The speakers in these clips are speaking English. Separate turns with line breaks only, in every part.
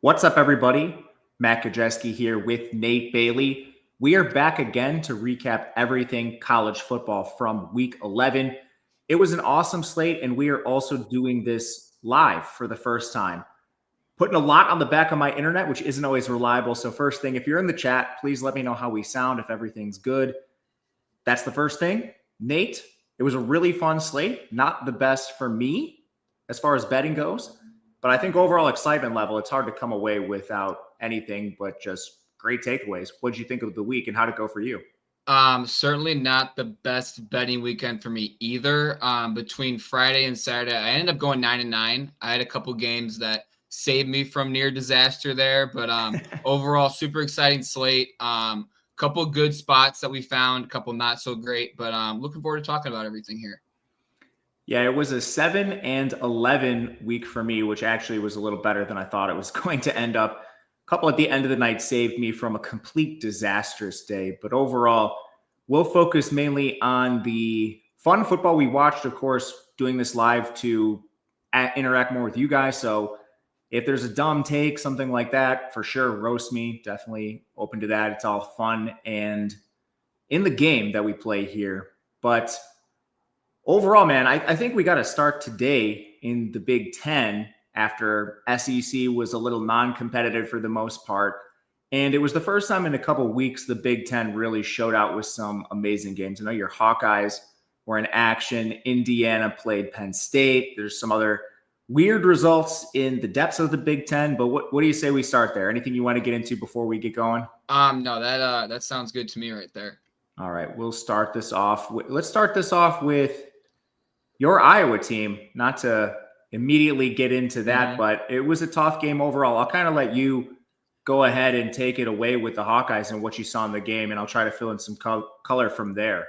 What's up, everybody? Matt Gajewski here with Nate Bailey. We are back again to recap everything college football from week 11. It was an awesome slate, and we are also doing this live for the first time. Putting a lot on the back of my internet, which isn't always reliable. So, first thing, if you're in the chat, please let me know how we sound, if everything's good. That's the first thing. Nate, it was a really fun slate. Not the best for me as far as betting goes. But I think overall excitement level, it's hard to come away without anything but just great takeaways. What did you think of the week and how did it go for you?
Certainly not the best betting weekend for me either. Between Friday and Saturday, I ended up going 9-9. I had a couple games that saved me from near disaster there, but overall, super exciting slate. Couple good spots that we found, a couple not so great, but looking forward to talking about everything here.
Yeah, it was a 7-11 week for me, which actually was a little better than I thought it was going to end up. A couple at the end of the night saved me from a complete disastrous day. But overall, we'll focus mainly on the fun football we watched, of course, doing this live to interact more with you guys. So if there's a dumb take, something like that, for sure, roast me. Definitely open to that. It's all fun and in the game that we play here. But overall, man, I think we got to start today in the Big Ten after SEC was a little non-competitive for the most part. And it was the first time in a couple of weeks the Big Ten really showed out with some amazing games. I know your Hawkeyes were in action. Indiana played Penn State. There's some other weird results in the depths of the Big Ten. But what do you say we start there? Anything you want to get into before we get going?
No, that sounds good to me right there.
All right, we'll start this off. Let's start this off with your Iowa team. Not to immediately get into that, but it was a tough game overall. I'll kind of let you go ahead and take it away with the Hawkeyes and what you saw in the game, and I'll try to fill in some color from there.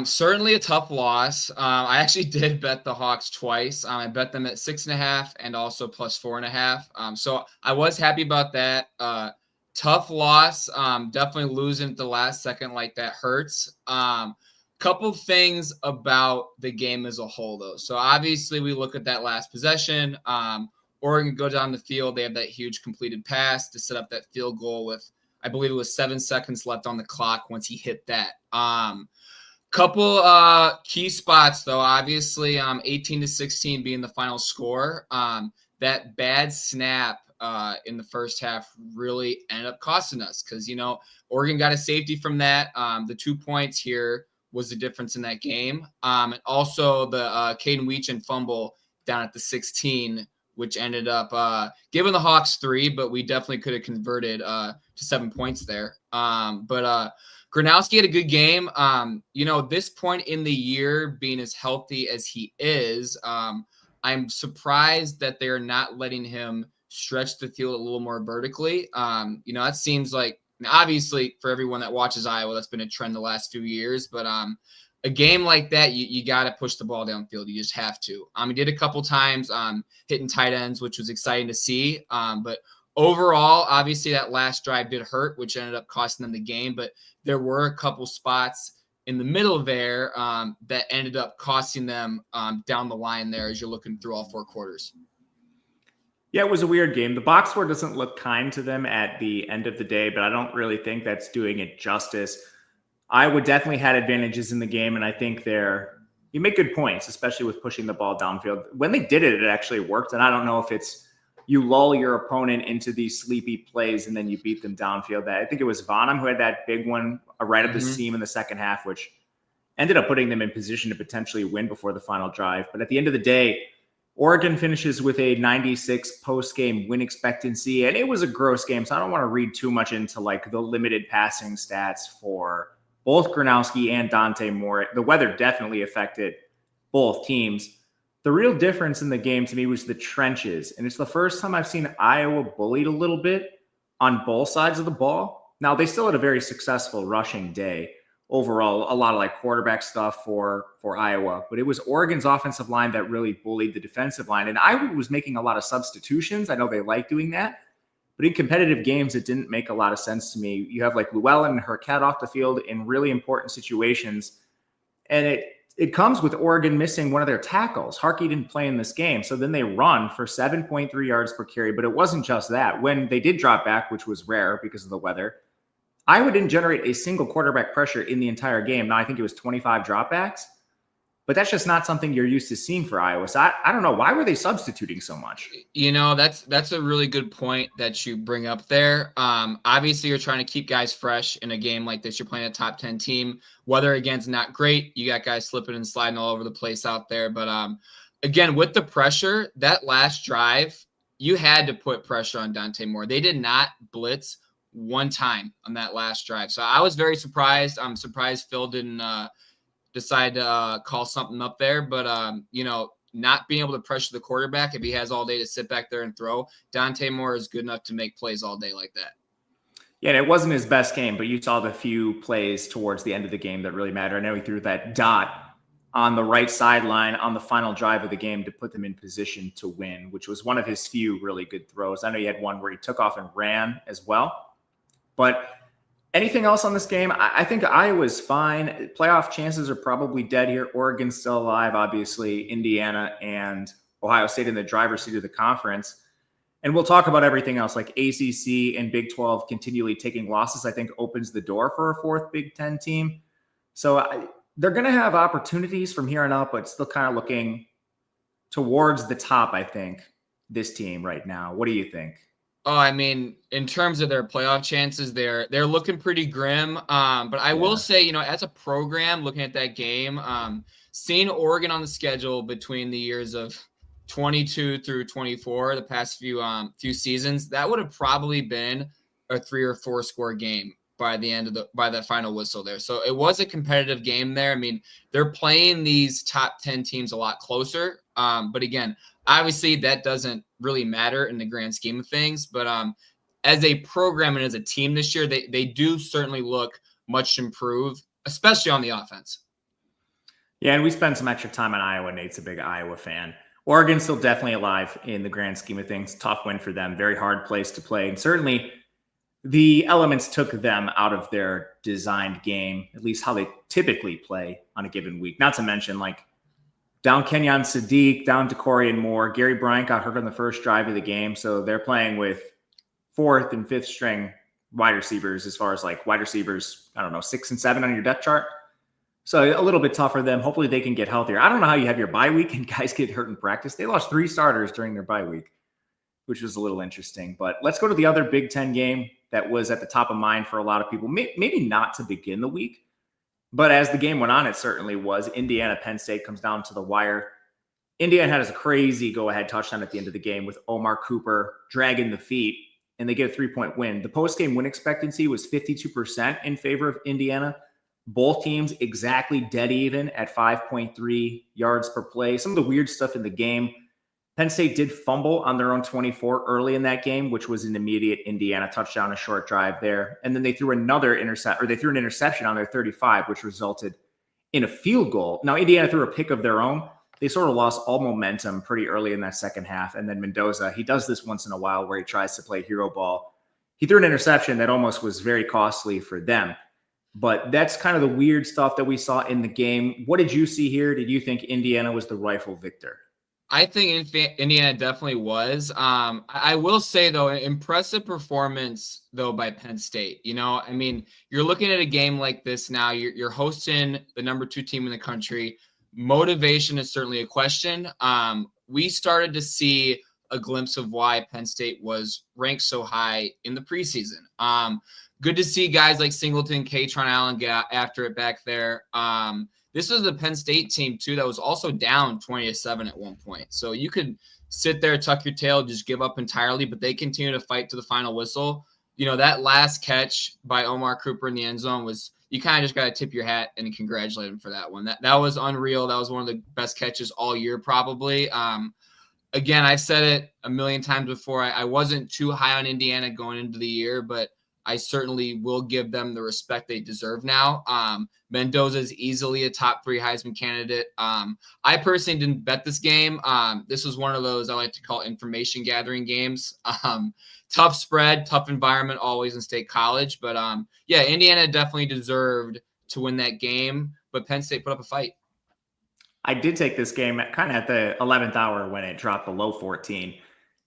Certainly a tough loss. I actually did bet the Hawks twice. I bet them at 6.5 and also plus 4.5. So I was happy about that. Tough loss. Definitely losing at the last second like that hurts. Couple things about the game as a whole, though. So obviously we look at that last possession. Oregon go down the field. They have that huge completed pass to set up that field goal with, I believe it was 7 seconds left on the clock once he hit that. Couple key spots, though. Obviously, 18-16 being the final score. That bad snap in the first half really ended up costing us because, Oregon got a safety from that. The 2 points here was the difference in that game. And also the Caden Weechin fumble down at the 16, which ended up giving the Hawks 3, but we definitely could have converted to 7 points there. But Gronowski had a good game. This point in the year, being as healthy as he is, I'm surprised that they're not letting him stretch the field a little more vertically. That seems like, obviously, for everyone that watches Iowa, that's been a trend the last few years. But a game like that, you got to push the ball downfield. You just have to. He did a couple times hitting tight ends, which was exciting to see. But overall, obviously, that last drive did hurt, which ended up costing them the game. But there were a couple spots in the middle there that ended up costing them down the line there as you're looking through all 4 quarters.
Yeah, it was a weird game. The box score doesn't look kind to them at the end of the day, but I don't really think that's doing it justice. Iowa definitely had advantages in the game, and I think you make good points, especially with pushing the ball downfield. When they did it, it actually worked, and I don't know if it's you lull your opponent into these sleepy plays and then you beat them downfield. I think it was Vonham who had that big one right at the seam in the second half, which ended up putting them in position to potentially win before the final drive. But at the end of the day, Oregon finishes with a 96 post-game win expectancy, and it was a gross game, so I don't want to read too much into the limited passing stats for both Gronowski and Dante Moore. The weather definitely affected both teams. The real difference in the game to me was the trenches, and it's the first time I've seen Iowa bullied a little bit on both sides of the ball. Now, they still had a very successful rushing day. Overall, a lot of quarterback stuff for Iowa, but it was Oregon's offensive line that really bullied the defensive line. And Iowa was making a lot of substitutions. I know they like doing that, but in competitive games, it didn't make a lot of sense to me. You have Llewellyn and Burkhead off the field in really important situations, and it it comes with Oregon missing one of their tackles. Harkey didn't play in this game. So then they run for 7.3 yards per carry. But it wasn't just that. When they did drop back, which was rare because of the weather, Iowa didn't generate a single quarterback pressure in the entire game. Now, I think it was 25 dropbacks. But that's just not something you're used to seeing for Iowa. So I don't know. Why were they substituting so much?
That's a really good point that you bring up there. Obviously, you're trying to keep guys fresh in a game like this. You're playing a top 10 team. Weather, again's not great. You got guys slipping and sliding all over the place out there. But again, with the pressure, that last drive, you had to put pressure on Dante Moore. They did not blitz one time on that last drive. So I was very surprised. I'm surprised Phil didn't decide to call something up there. But, not being able to pressure the quarterback if he has all day to sit back there and throw, Dante Moore is good enough to make plays all day like that.
Yeah, and it wasn't his best game, but you saw the few plays towards the end of the game that really mattered. I know he threw that dot on the right sideline on the final drive of the game to put them in position to win, which was one of his few really good throws. I know he had one where he took off and ran as well. But anything else on this game? I think Iowa's fine. Playoff chances are probably dead here. Oregon's still alive, obviously. Indiana and Ohio State in the driver's seat of the conference. And we'll talk about everything else, like ACC and Big 12 continually taking losses, I think opens the door for a fourth Big 10 team. So they're going to have opportunities from here on out, but still kind of looking towards the top, I think, this team right now. What do you think?
Oh, I mean, in terms of their playoff chances, they're looking pretty grim. But I will say, as a program, looking at that game, seeing Oregon on the schedule between the years of 22 through 24, the past few seasons, that would have probably been a 3 or 4 score game by the final whistle there. So it was a competitive game there. I mean, they're playing these top 10 teams a lot closer. But again, obviously that doesn't really matter in the grand scheme of things. But as a program and as a team this year, they do certainly look much improved, especially on the offense.
Yeah, and we spent some extra time on Iowa. Nate's a big Iowa fan. Oregon's still definitely alive in the grand scheme of things. Tough win for them. Very hard place to play. And certainly the elements took them out of their designed game, at least how they typically play on a given week. Not to mention, down Kenyon Sadiq, down to Corian Moore. Gary Bryant got hurt on the first drive of the game, so they're playing with 4th and 5th string wide receivers as far as wide receivers, 6 and 7 on your depth chart. So a little bit tough for them. Hopefully they can get healthier. I don't know how you have your bye week and guys get hurt in practice. They lost 3 starters during their bye week, which was a little interesting. But let's go to the other Big Ten game that was at the top of mind for a lot of people. Maybe not to begin the week, but as the game went on, it certainly was. Indiana, Penn State comes down to the wire. Indiana had a crazy go-ahead touchdown at the end of the game with Omar Cooper dragging the feet, and they get a 3-point win. The post-game win expectancy was 52% in favor of Indiana. Both teams exactly dead even at 5.3 yards per play. Some of the weird stuff in the game. Penn State did fumble on their own 24 early in that game, which was an immediate Indiana touchdown, a short drive there. And then they threw an interception on their 35, which resulted in a field goal. Now, Indiana threw a pick of their own. They sort of lost all momentum pretty early in that second half. And then Mendoza, he does this once in a while where he tries to play hero ball. He threw an interception that almost was very costly for them. But that's kind of the weird stuff that we saw in the game. What did you see here? Did you think Indiana was the rightful victor?
I think Indiana definitely was. I will say, though, impressive performance, though, by Penn State. You're looking at a game like this now. You're hosting the number 2 team in the country. Motivation is certainly a question. We started to see a glimpse of why Penn State was ranked so high in the preseason. Good to see guys like Singleton, Katron Allen get after it back there. This was the Penn State team, too, that was also down 20-7 at one point. So you could sit there, tuck your tail, just give up entirely, but they continue to fight to the final whistle. That last catch by Omar Cooper in the end zone was – you kind of just got to tip your hat and congratulate him for that one. That was unreal. That was one of the best catches all year probably. Again, I've said it a million times before. I wasn't too high on Indiana going into the year, but I certainly will give them the respect they deserve now. Mendoza is easily a top 3 Heisman candidate. I personally didn't bet this game. This was one of those I like to call information gathering games. Tough spread, tough environment always in State College. But Indiana definitely deserved to win that game, but Penn State put up a fight.
I did take this game kind of at the 11th hour when it dropped below 14.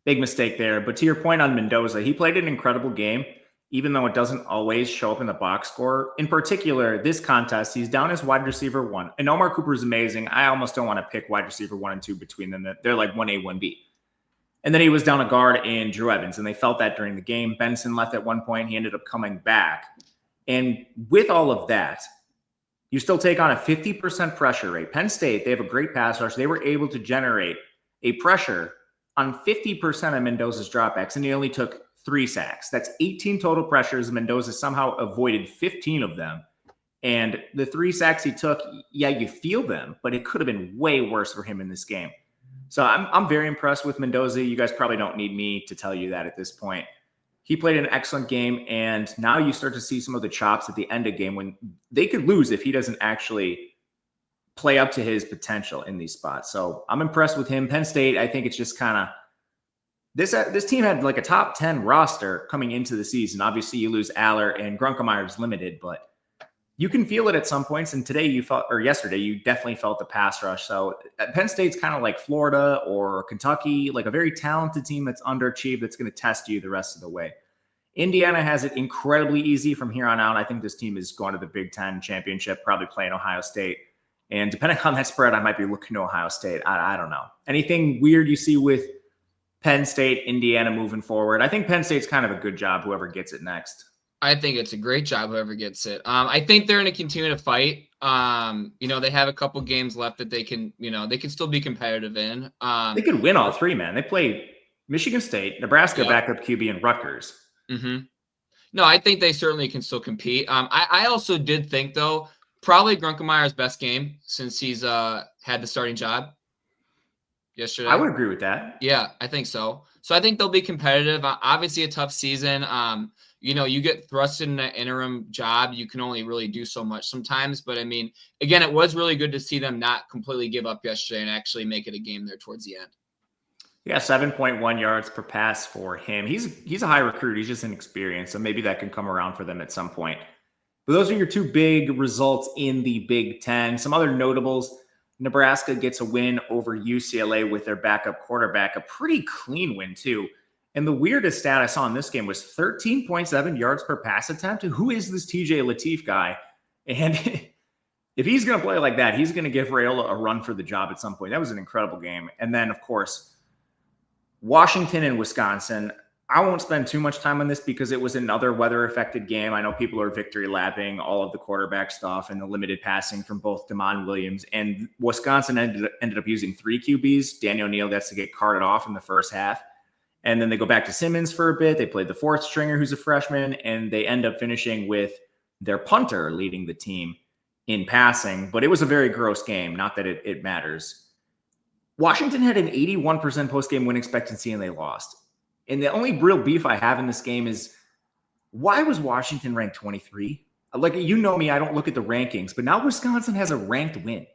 Big mistake there. But to your point on Mendoza, he played an incredible game, even though it doesn't always show up in the box score. In particular, this contest, he's down as wide receiver 1. And Omar Cooper is amazing. I almost don't want to pick wide receiver 1 and 2 between them. They're like 1A, 1B. And then he was down a guard in Drew Evans, and they felt that during the game. Benson left at one point. He ended up coming back. And with all of that, you still take on a 50% pressure rate. Penn State, they have a great pass rush. They were able to generate a pressure on 50% of Mendoza's dropbacks, and he only took 3 sacks. That's 18 total pressures. Mendoza somehow avoided 15 of them. And the 3 sacks he took, yeah, you feel them, but it could have been way worse for him in this game. So I'm very impressed with Mendoza. You guys probably don't need me to tell you that at this point. He played an excellent game, and now you start to see some of the chops at the end of game when they could lose if he doesn't actually play up to his potential in these spots. So I'm impressed with him. Penn State, I think it's just kind of this team had like a top 10 roster coming into the season. Obviously, you lose Aller and Grunkemeier's limited, but you can feel it at some points. And today you felt, or yesterday, you definitely felt the pass rush. So Penn State's kind of like Florida or Kentucky, like a very talented team that's underachieved, that's going to test you the rest of the way. Indiana has it incredibly easy from here on out. I think this team is going to the Big Ten championship, probably playing Ohio State. And depending on that spread, I might be looking to Ohio State. I don't know. Anything weird you see with Penn State, Indiana moving forward? I think Penn State's kind of a good job, whoever gets it next.
I think it's a great job, whoever gets it. I think they're going to continue to fight. They have a couple games left that they can still be competitive in.
They could win all 3, man. They play Michigan State, Nebraska, backup QB, and Rutgers.
Mm-hmm. No, I think they certainly can still compete. I also did think, though, probably Grunkemeier's best game since he's had the starting job yesterday.
I would agree with that.
Yeah, I think so. So I think they'll be competitive. Obviously, a tough season. You get thrust in an interim job. You can only really do so much sometimes. But, I mean, again, it was really good to see them not completely give up yesterday and actually make it a game there towards the end.
Yeah, 7.1 yards per pass for him. He's a high recruit. He's just inexperienced, so maybe that can come around for them at some point. But those are your 2 big results in the Big Ten. Some other notables: Nebraska gets a win over UCLA with their backup quarterback, a pretty clean win too. And the weirdest stat I saw in this game was 13.7 yards per pass attempt. Who is this TJ Lateef guy? And if he's going to play like that, he's going to give Raiola a run for the job at some point. That was an incredible game. And then, of course, Washington and Wisconsin. I won't spend too much time on this because it was another weather-affected game. I know people are victory lapping all of the quarterback stuff and the limited passing from both DeMond Williams, and Wisconsin ended up using 3 QBs. Daniel O'Neal gets to get carted off in the first half. And then they go back to Simmons for a bit. They played the 4th stringer, who's a freshman, and they end up finishing with their punter leading the team in passing. But it was a very gross game. Not that it matters. Washington had an 81% post-game win expectancy, and they lost. And the only real beef I have in this game is, why was Washington ranked 23? Like, you know me, I don't look at the rankings, but now Wisconsin has a ranked win.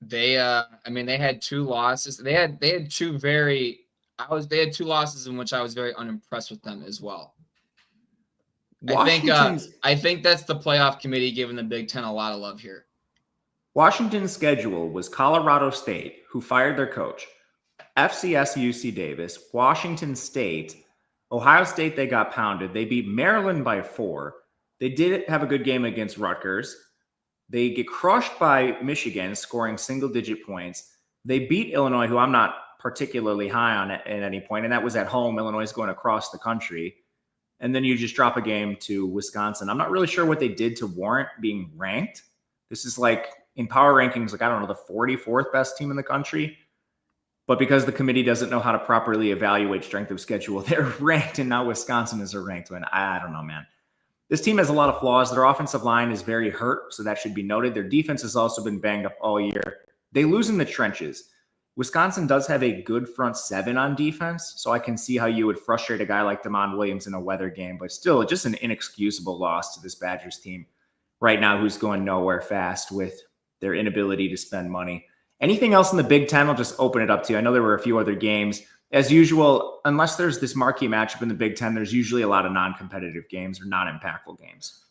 They had 2 losses. They had 2 they had 2 losses in which I was very unimpressed with them as well. I think that's the playoff committee giving the Big Ten a lot of love here.
Washington's schedule was Colorado State, who fired their coach, FCS UC Davis, Washington State, Ohio State, they got pounded. They beat Maryland by 4. They did have a good game against Rutgers. They get crushed by Michigan, scoring single-digit points. They beat Illinois, who I'm not particularly high on at any point, and that was at home. Illinois is going across the country. And then you just drop a game to Wisconsin. I'm not really sure what they did to warrant being ranked. This is like, in power rankings, like, I don't know, the 44th best team in the country. But because the committee doesn't know how to properly evaluate strength of schedule, they're ranked, and now Wisconsin is a ranked win. I don't know, man. This team has a lot of flaws. Their offensive line is very hurt, so that should be noted. Their defense has also been banged up all year. They lose in the trenches. Wisconsin does have a good front 7 on defense, so I can see how you would frustrate a guy like DeMond Williams in a weather game, but still just an inexcusable loss to this Badgers team right now, who's going nowhere fast with their inability to spend money. Anything else in the Big Ten, I'll just open it up to you. I know there were a few other games. As usual, unless there's this marquee matchup in the Big Ten, there's usually a lot of non-competitive games or non-impactful games.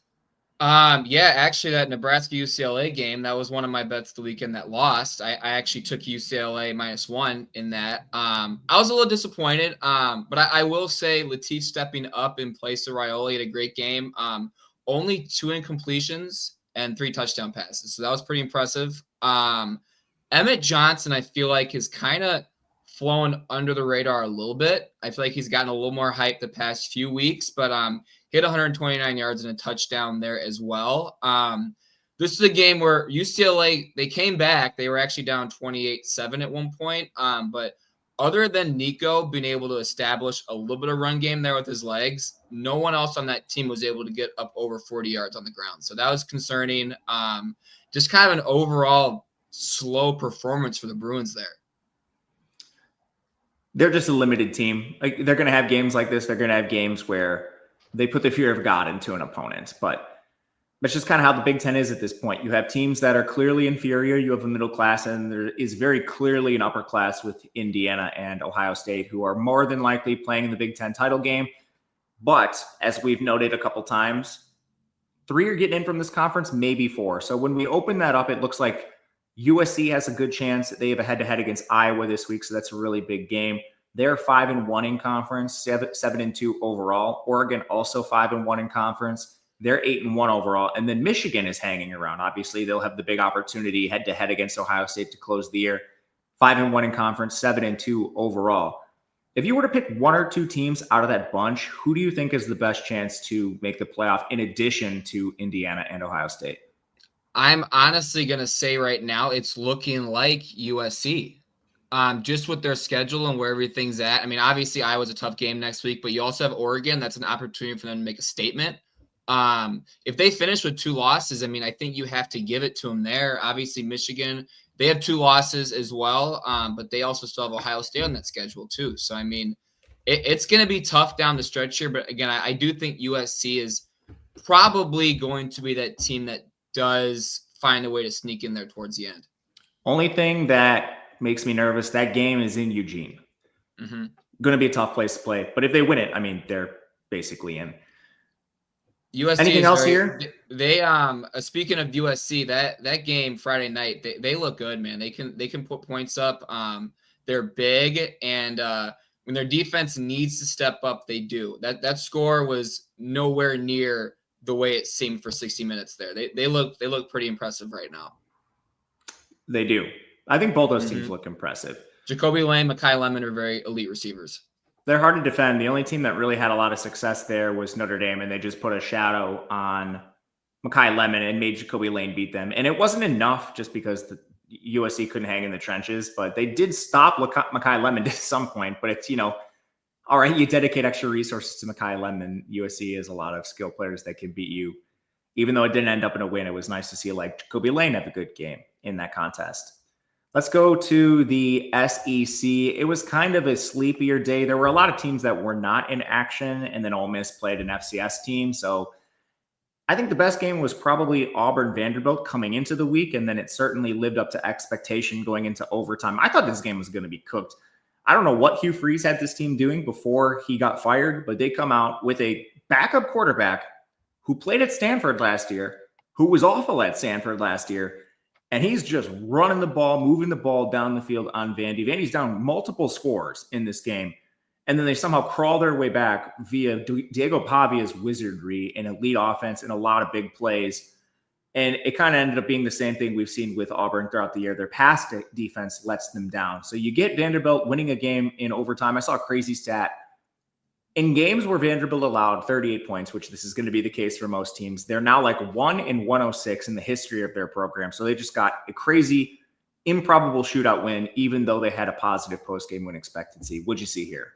Yeah, actually that Nebraska UCLA game, that was one of my bets the weekend that lost. I actually took UCLA -1 in that. I was a little disappointed. But I will say Latif stepping up in place of Rioli had a great game. Only 2 incompletions and 3 touchdown passes. So that was pretty impressive. Emmett Johnson, I feel like, has kind of flown under the radar a little bit. I feel like he's gotten a little more hype the past few weeks, but hit 129 yards and a touchdown there as well. This is a game where UCLA, they came back. They were actually down 28-7 at one point. But other than Nico being able to establish a little bit of run game there with his legs, no one else on that team was able to get up over 40 yards on the ground. So that was concerning. Just kind of an overall slow performance for the Bruins there.
They're just a limited team. Like, they're going to have games like this. They're going to have games where they put the fear of God into an opponent. But that's just kind of how the Big Ten is at this point. You have teams that are clearly inferior. You have a middle class, and there is very clearly an upper class with Indiana and Ohio State, who are more than likely playing in the Big Ten title game. But as we've noted a couple times, 3 are getting in from this conference, maybe 4. So when we open that up, it looks like USC has a good chance. They have a head-to-head against Iowa this week, so that's a really big game. They're 5-1 in conference, 7-2 overall. Oregon also 5-1 in conference. They're 8-1 overall. And then Michigan is hanging around. Obviously, they'll have the big opportunity head-to-head against Ohio State to close the year. 5-1 in conference, 7-2 overall. If you were to pick 1 or 2 teams out of that bunch, who do you think is the best chance to make the playoff in addition to Indiana and Ohio State?
I'm honestly going to say right now it's looking like USC. Just with their schedule and where everything's at. I mean, obviously Iowa's a tough game next week, but you also have Oregon. That's an opportunity for them to make a statement. If they finish with 2 losses, I mean, I think you have to give it to them there. Obviously, Michigan, they have 2 losses as well, but they also still have Ohio State on that schedule too. So, I mean, it's going to be tough down the stretch here. But again, I do think USC is probably going to be that team that does find a way to sneak in there towards the end.
Only thing that makes me nervous, that game is in Eugene.
Mm-hmm.
Going to be a tough place to play. But if they win it, I mean, they're basically in.
USC
Anything else here?
They speaking of USC, that game Friday night, they look good, man. They can put points up. They're big, and when their defense needs to step up, they do. That score was nowhere near the way it seemed for 60 minutes there. They look pretty impressive right now.
They do. I think both those teams look impressive.
Jacoby Lane, Mekhi Lemon are very elite receivers.
They're hard to defend. The only team that really had a lot of success there was Notre Dame, and they just put a shadow on Mekhi Lemon and made Jacoby Lane beat them. And it wasn't enough just because the USC couldn't hang in the trenches, but they did stop Mekhi Lemon at some point. But it's, all right, you dedicate extra resources to Mekhi Lemon. USC has a lot of skill players that can beat you. Even though it didn't end up in a win, it was nice to see Jacoby Lane have a good game in that contest. Let's go to the SEC. It was kind of a sleepier day. There were a lot of teams that were not in action, and then Ole Miss played an FCS team. So I think the best game was probably Auburn-Vanderbilt coming into the week, and then it certainly lived up to expectation going into overtime. I thought this game was going to be cooked. I don't know what Hugh Freeze had this team doing before he got fired, but they come out with a backup quarterback who played at Stanford last year, who was awful at Stanford last year, and he's just running the ball, moving the ball down the field on Vandy. Vandy's down multiple scores in this game. And then they somehow crawl their way back via Diego Pavia's wizardry and elite offense and a lot of big plays. And it kind of ended up being the same thing we've seen with Auburn throughout the year. Their pass defense lets them down. So you get Vanderbilt winning a game in overtime. I saw a crazy stat. In games where Vanderbilt allowed 38 points, which this is going to be the case for most teams, they're now 1-106 in the history of their program. So they just got a crazy, improbable shootout win, even though they had a positive post-game win expectancy. What'd you see here?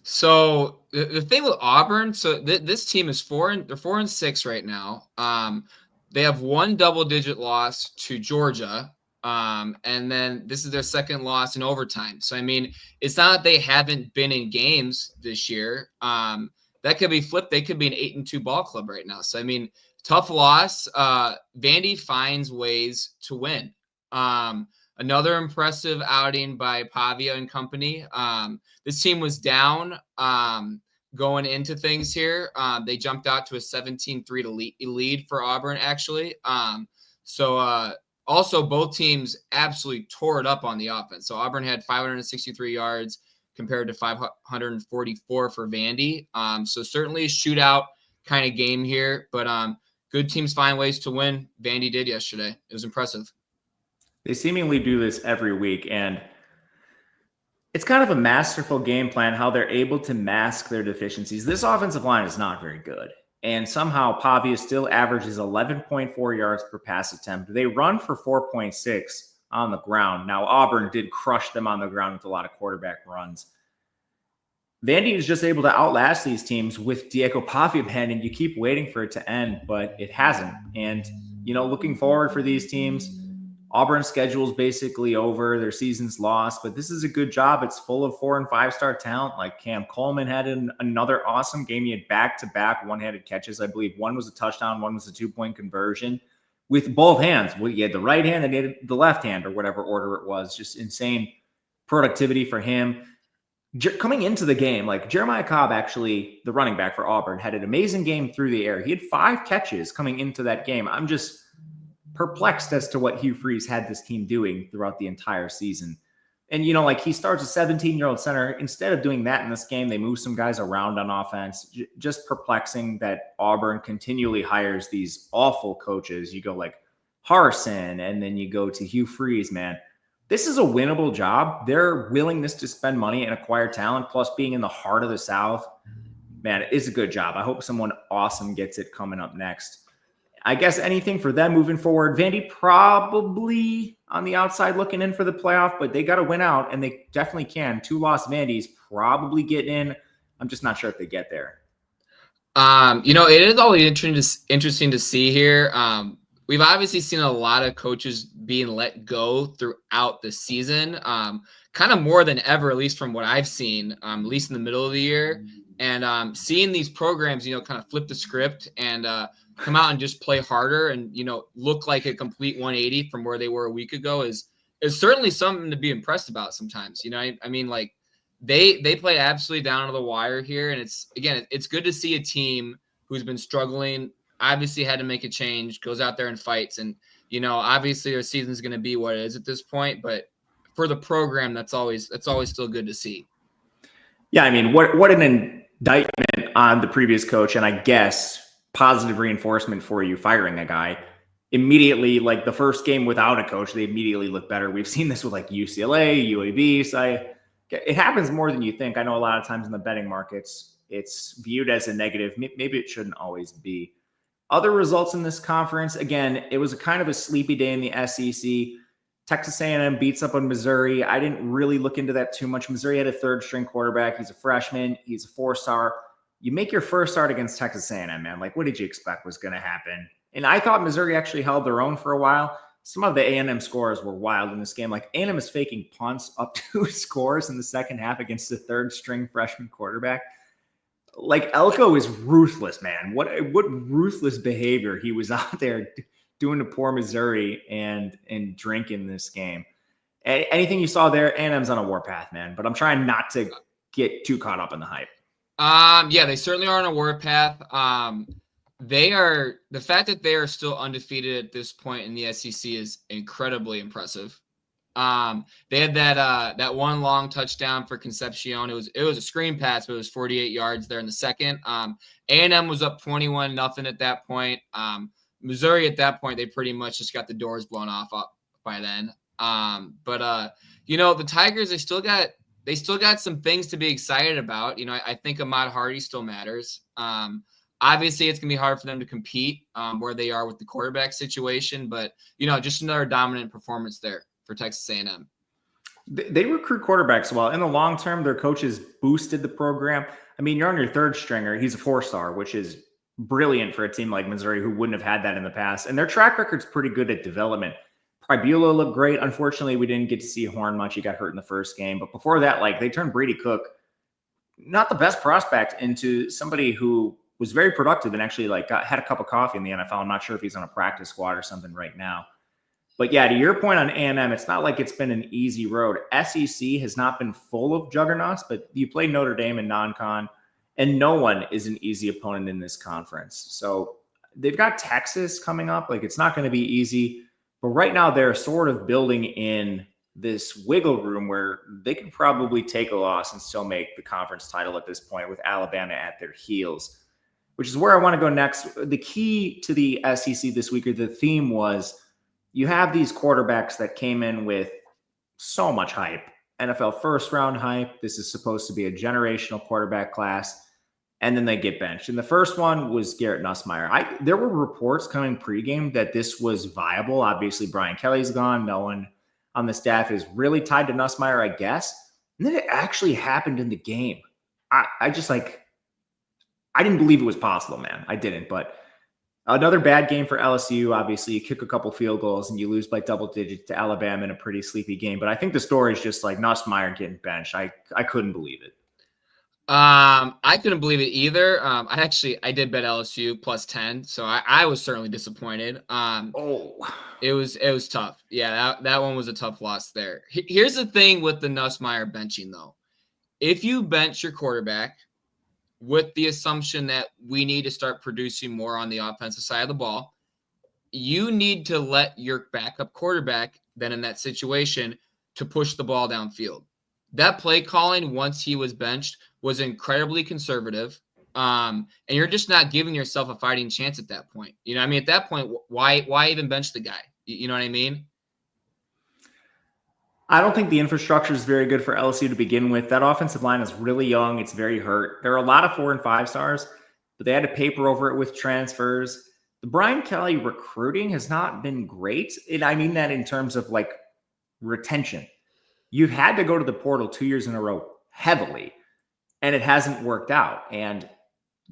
So the thing with Auburn, so this team is 4-6 right now. They have 1 double-digit loss to Georgia. And then this is their 2nd loss in overtime. So, I mean, it's not that they haven't been in games this year. That could be flipped. They could be an 8-2 ball club right now. So, I mean, tough loss. Vandy finds ways to win. Another impressive outing by Pavia and company. This team was down going into things here. They jumped out to a 17-3 lead for Auburn, actually. Also, both teams absolutely tore it up on the offense. So Auburn had 563 yards compared to 544 for Vandy. So certainly a shootout kind of game here, but good teams find ways to win. Vandy did yesterday. It was impressive.
They seemingly do this every week, and it's kind of a masterful game plan how they're able to mask their deficiencies. This offensive line is not very good, and somehow Pavia still averages 11.4 yards per pass attempt. They run for 4.6 on the ground. Now, Auburn did crush them on the ground with a lot of quarterback runs. Vandy is just able to outlast these teams with Diego Pavia pending. You keep waiting for it to end, but it hasn't. And, looking forward for these teams, Auburn's schedule is basically over. Their season's lost, but this is a good job. It's full of 4- and 5-star talent. Like Cam Coleman had another awesome game. He had back-to-back one-handed catches. I believe one was a touchdown, one was a 2-point conversion with both hands. Well, he had the right hand and he had the left hand or whatever order it was. Just insane productivity for him. Coming into the game, like Jeremiah Cobb, actually, the running back for Auburn, had an amazing game through the air. He had 5 catches coming into that game. I'm just perplexed as to what Hugh Freeze had this team doing throughout the entire season. And, he starts a 17-year-old center. Instead of doing that in this game, they move some guys around on offense. Just perplexing that Auburn continually hires these awful coaches. You go like Harsin, and then you go to Hugh Freeze, man. This is a winnable job. Their willingness to spend money and acquire talent, plus being in the heart of the South, man, it is a good job. I hope someone awesome gets it coming up next. I guess anything for them moving forward. Vandy probably on the outside looking in for the playoff, but they got to win out, and they definitely can. 2 lost Vandy's probably getting in. I'm just not sure if they get there.
It is always interesting to see here. We've obviously seen a lot of coaches being let go throughout the season, kind of more than ever, at least from what I've seen, at least in the middle of the year. And seeing these programs, kind of flip the script and come out and just play harder and, look like a complete 180 from where they were a week ago is certainly something to be impressed about sometimes. I mean, like they play absolutely down to the wire here. And it's good to see a team who's been struggling, obviously had to make a change, goes out there and fights. And, obviously their season's going to be what it is at this point, but for the program, that's always still good to see.
Yeah. I mean, what an indictment on the previous coach. And I guess positive reinforcement for you firing a guy immediately. Like the first game without a coach, they immediately look better. We've seen this with like UCLA, UAB. So it happens more than you think. I know a lot of times in the betting markets, it's viewed as a negative. Maybe it shouldn't always be. Other results in this conference, again, it was a kind of a sleepy day in the SEC. Texas A&M beats up on Missouri. I didn't really look into that too much. Missouri had a 3rd-string quarterback. He's a freshman. He's a 4-star. You make your first start against Texas A&M, man. Like, what did you expect was going to happen? And I thought Missouri actually held their own for a while. Some of the A&M scores were wild in this game. Like, A&M is faking punts up to scores in the second half against the 3rd-string freshman quarterback. Like, Elko is ruthless, man. What ruthless behavior he was out there doing to poor Missouri and drinking this game. Anything you saw there, A&M's on a warpath, man. But I'm trying not to get too caught up in the hype.
Yeah, they certainly are on a warpath. The fact that they are still undefeated at this point in the SEC is incredibly impressive. They had that one long touchdown for Concepcion. It was a screen pass, but it was 48 yards there in the second. A&M was up 21-0 at that point. Missouri at that point, they pretty much just got the doors blown off up by then. But the Tigers, they still got some things to be excited about. I think Ahmad Hardy still matters. Obviously, it's going to be hard for them to compete where they are with the quarterback situation, but, just another dominant performance there for Texas A&M.
They recruit quarterbacks well. In the long term, their coaches boosted the program. I mean, you're on your 3rd stringer. He's a 4-star, which is brilliant for a team like Missouri who wouldn't have had that in the past. And their track record's pretty good at development. Pribula looked great. Unfortunately, we didn't get to see Horn much. He got hurt in the first game. But before that, they turned Brady Cook, not the best prospect, into somebody who was very productive and actually had a cup of coffee in the NFL. I'm not sure if he's on a practice squad or something right now. But yeah, to your point on A&M, it's not like it's been an easy road. SEC has not been full of juggernauts, but you played Notre Dame in non-con. And no one is an easy opponent in this conference. So they've got Texas coming up. Like, it's not going to be easy. But right now, they're sort of building in this wiggle room where they could probably take a loss and still make the conference title at this point with Alabama at their heels, which is where I want to go next. The key to the SEC this week, or the theme, was you have these quarterbacks that came in with so much hype. NFL first round hype. This is supposed to be a generational quarterback class. And then they get benched. And the first one was Garrett Nussmeier. There were reports coming pregame that this was viable. Obviously, Brian Kelly's gone. No one on the staff is really tied to Nussmeier, I guess. And then it actually happened in the game. I just like, I didn't believe it was possible, man. I didn't. But another bad game for LSU. Obviously, you kick a couple field goals and you lose by double digits to Alabama in a pretty sleepy game. But I think the story is just like Nussmeier getting benched. I couldn't believe it.
I couldn't believe it either. I did bet LSU plus 10, so I was certainly disappointed. It was tough. Yeah, that one was a tough loss there. Here's the thing with the Nussmeier benching, though. If you bench your quarterback with the assumption that we need to start producing more on the offensive side of the ball, you need to let your backup quarterback, then in that situation, to push the ball downfield. That play calling, once he was benched, was incredibly conservative. And you're just not giving yourself a fighting chance at that point. You know, I mean, at that point, why even bench the guy? You know what I mean?
I don't think the infrastructure is very good for LSU to begin with. That offensive line is really young. It's very hurt. There are a lot of 4 and 5 stars, but they had to paper over it with transfers. The Brian Kelly recruiting has not been great. And I mean that in terms of like retention. You've had to go to the portal 2 years in a row heavily, and it hasn't worked out. And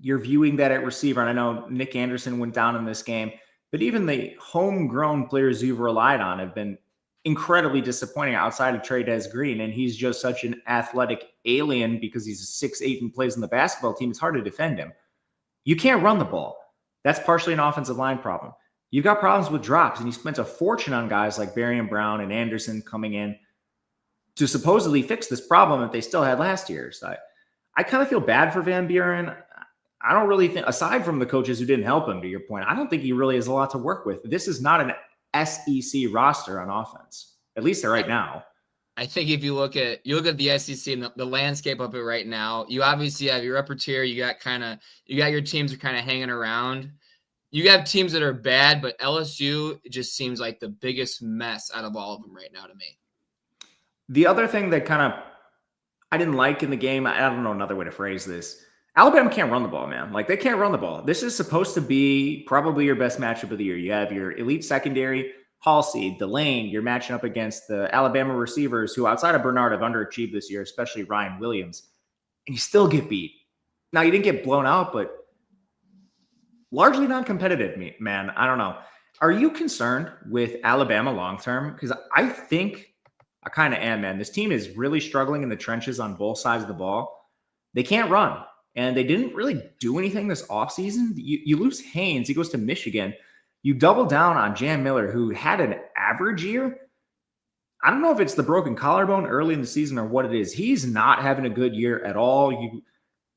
you're viewing that at receiver. And I know Nick Anderson went down in this game, but even the homegrown players you've relied on have been incredibly disappointing outside of Trey Green. And he's just such an athletic alien because he's a 6'8" and plays in the basketball team. It's hard to defend him. You can't run the ball. That's partially an offensive line problem. You've got problems with drops, and you spent a fortune on guys like Berrien Brown and Anderson coming in to supposedly fix this problem that they still had last year. So I kind of feel bad for Van Buren. I don't really think, aside from the coaches who didn't help him, to your point, I don't think he really has a lot to work with. This is not an SEC roster on offense, at least right now.
I think if you look at the SEC and the landscape of it right now, you obviously have your upper tier. You got your teams are kind of hanging around. You have teams that are bad, but LSU just seems like the biggest mess out of all of them right now to me.
The other thing that I didn't like in the game, I don't know another way to phrase this. Alabama can't run the ball, man. Like, they can't run the ball. This is supposed to be probably your best matchup of the year. You have your elite secondary, Halsey, Delane. You're matching up against the Alabama receivers who, outside of Bernard, have underachieved this year, especially Ryan Williams. And you still get beat. Now, you didn't get blown out, but largely non-competitive, man. I don't know. Are you concerned with Alabama long-term? Because I think I kind of am, man. This team is really struggling in the trenches on both sides of the ball. They can't run, and they didn't really do anything this offseason. You lose Haynes. He goes to Michigan. You double down on Jam Miller, who had an average year. I don't know if it's the broken collarbone early in the season or what it is. He's not having a good year at all. You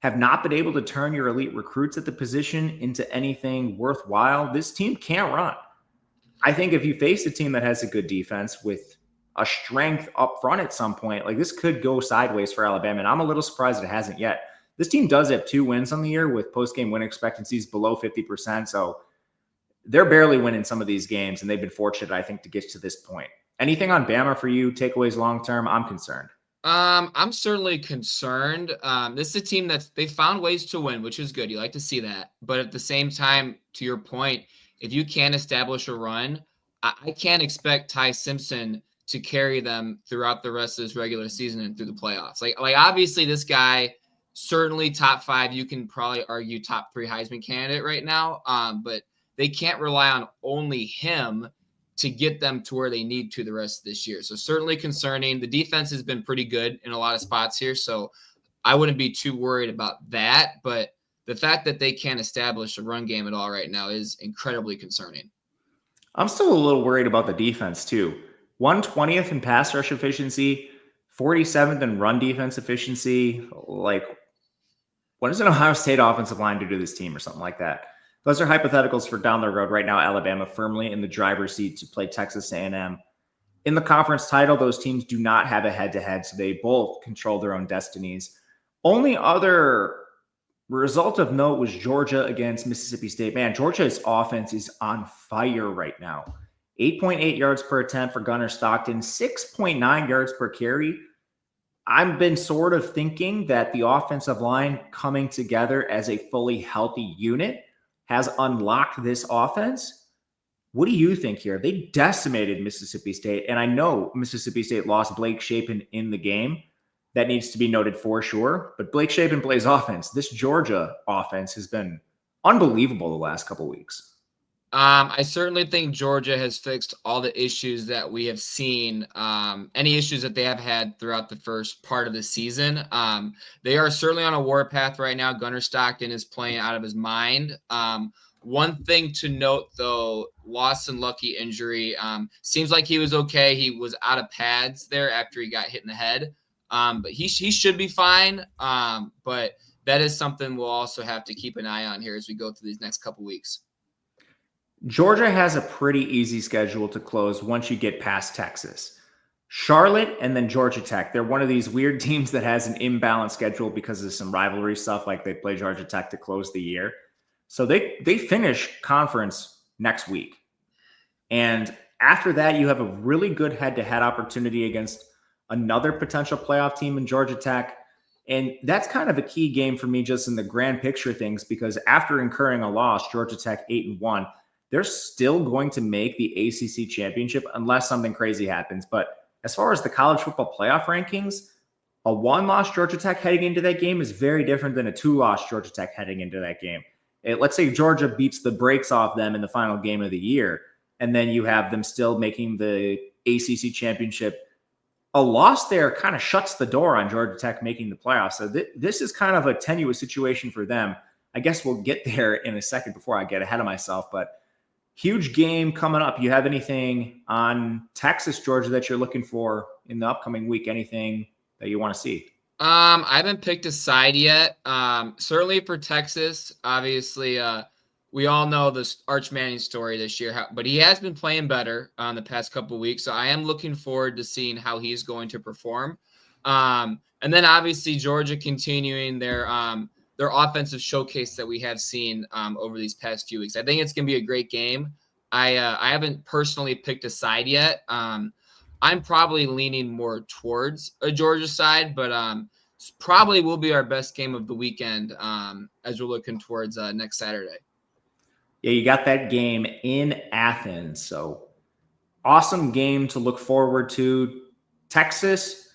have not been able to turn your elite recruits at the position into anything worthwhile. This team can't run. I think if you face a team that has a good defense with a strength up front at some point, like, this could go sideways for Alabama. And I'm a little surprised it hasn't yet. This team does have 2 wins on the year with post-game win expectancies below 50%. So they're barely winning some of these games, and they've been fortunate, I think, to get to this point. Anything on Bama for you? Takeaways long-term? I'm concerned.
I'm certainly concerned. This is a team they found ways to win, which is good. You like to see that. But at the same time, to your point, if you can't establish a run, I can't expect Ty Simpson to carry them throughout the rest of this regular season and through the playoffs. Like obviously this guy, certainly top 5, you can probably argue top 3 Heisman candidate right now. But they can't rely on only him to get them to where they need to the rest of this year. So certainly concerning. The defense has been pretty good in a lot of spots here, so I wouldn't be too worried about that. But the fact that they can't establish a run game at all right now is incredibly concerning.
I'm still a little worried about the defense too. 120th in pass rush efficiency, 47th in run defense efficiency. Like, What does an Ohio State offensive line do to this team or something like that? Those are hypotheticals for down the road. Right now, Alabama firmly in the driver's seat to play Texas A&M. In the conference title, those teams do not have a head-to-head, so they both control their own destinies. Only other result of note was Georgia against Mississippi State. Man, Georgia's offense is on fire right now. 8.8 yards per attempt for Gunnar Stockton, 6.9 yards per carry. I've been sort of thinking that the offensive line coming together as a fully healthy unit has unlocked this offense. What do you think here? They decimated Mississippi State, and I know Mississippi State lost Blake Shapen in the game. That needs to be noted for sure, but Blake Shapen plays offense. This Georgia offense has been unbelievable the last couple weeks.
I certainly think Georgia has fixed all the issues that we have seen, any issues that they have had throughout the first part of the season. They are certainly on a warpath right now. Gunnar Stockton is playing out of his mind. One thing to note, though, Lawson Lucky injury. Seems like he was okay. He was out of pads there after he got hit in the head. But he should be fine. But that is something we'll also have to keep an eye on here as we go through these next couple weeks.
Georgia has a pretty easy schedule to close once you get past Texas. Charlotte and then Georgia Tech. They're one of these weird teams that has an imbalanced schedule because of some rivalry stuff, like they play Georgia Tech to close the year. So they finish conference next week. And after that, you have a really good head-to-head opportunity against another potential playoff team in Georgia Tech. And that's kind of a key game for me just in the grand picture of things, because after incurring a loss, Georgia Tech 8-1, they're still going to make the ACC championship unless something crazy happens. But as far as the college football playoff rankings, a one-loss Georgia Tech heading into that game is very different than a two-loss Georgia Tech heading into that game. Let's say Georgia beats the brakes off them in the final game of the year, and then you have them still making the ACC championship. A loss there kind of shuts the door on Georgia Tech making the playoffs. So this is kind of a tenuous situation for them. I guess we'll get there in a second before I get ahead of myself, but huge game coming up. You have anything on Texas, Georgia that you're looking for in the upcoming week? Anything that you want to see?
I haven't picked a side yet. Certainly for Texas, obviously, we all know this Arch Manning story this year, but he has been playing better the past couple of weeks. So I am looking forward to seeing how he's going to perform. And then obviously Georgia continuing their offensive showcase that we have seen over these past few weeks. I think it's going to be a great game. I haven't personally picked a side yet. I'm probably leaning more towards a Georgia side, but probably will be our best game of the weekend as we're looking towards next Saturday.
Yeah, you got that game in Athens. So awesome game to look forward to. Texas,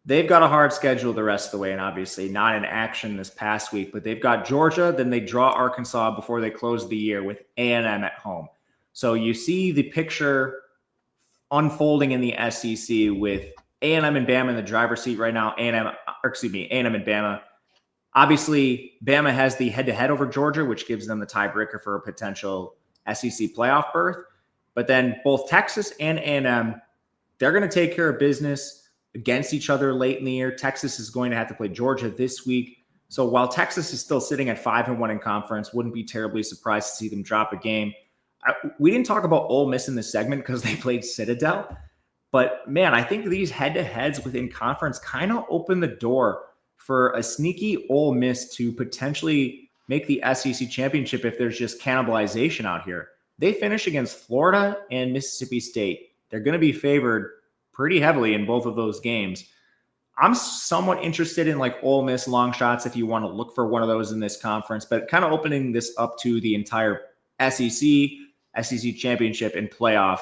they've got a hard schedule the rest of the way, and obviously not in action this past week, but they've got Georgia, then they draw Arkansas before they close the year with A&M at home. So you see the picture unfolding in the SEC with A&M and Bama in the driver's seat right now. A&M and Bama. Obviously, Bama has the head-to-head over Georgia, which gives them the tiebreaker for a potential SEC playoff berth. But then both Texas and A&M, they're going to take care of business against each other late in the year. Texas is going to have to play Georgia this week. So while Texas is still sitting at 5-1 in conference, wouldn't be terribly surprised to see them drop a game. We didn't talk about Ole Miss in this segment because they played Citadel. But, man, I think these head-to-heads within conference kind of open the door for a sneaky Ole Miss to potentially make the SEC championship if there's just cannibalization out here. They finish against Florida and Mississippi State. They're going to be favored pretty heavily in both of those games. I'm somewhat interested in like Ole Miss long shots if you want to look for one of those in this conference, but kind of opening this up to the entire SEC championship and playoff.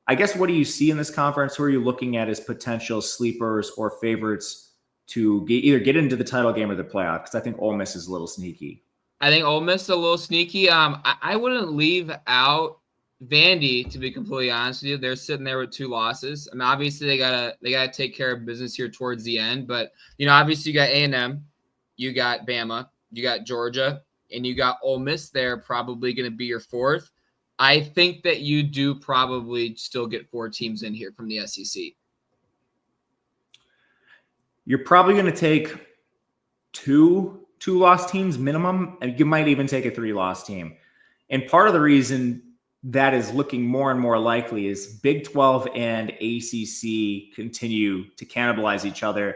I guess what do you see in this conference? Who are you looking at as potential sleepers or favorites to either get into the title game or the playoff? Because I think Ole Miss is a little sneaky.
I think Ole Miss is a little sneaky. I wouldn't leave out Vandy, to be completely honest with you. They're sitting there with 2 losses. I mean, obviously they gotta take care of business here towards the end. But obviously you got A&M, you got Bama, you got Georgia, and you got Ole Miss there, probably going to be your 4th. I think that you do probably still get 4 teams in here from the SEC.
You're probably going to take 2 2-loss teams minimum, and you might even take a 3-loss team. And part of the reason that is looking more and more likely is Big 12 and ACC continue to cannibalize each other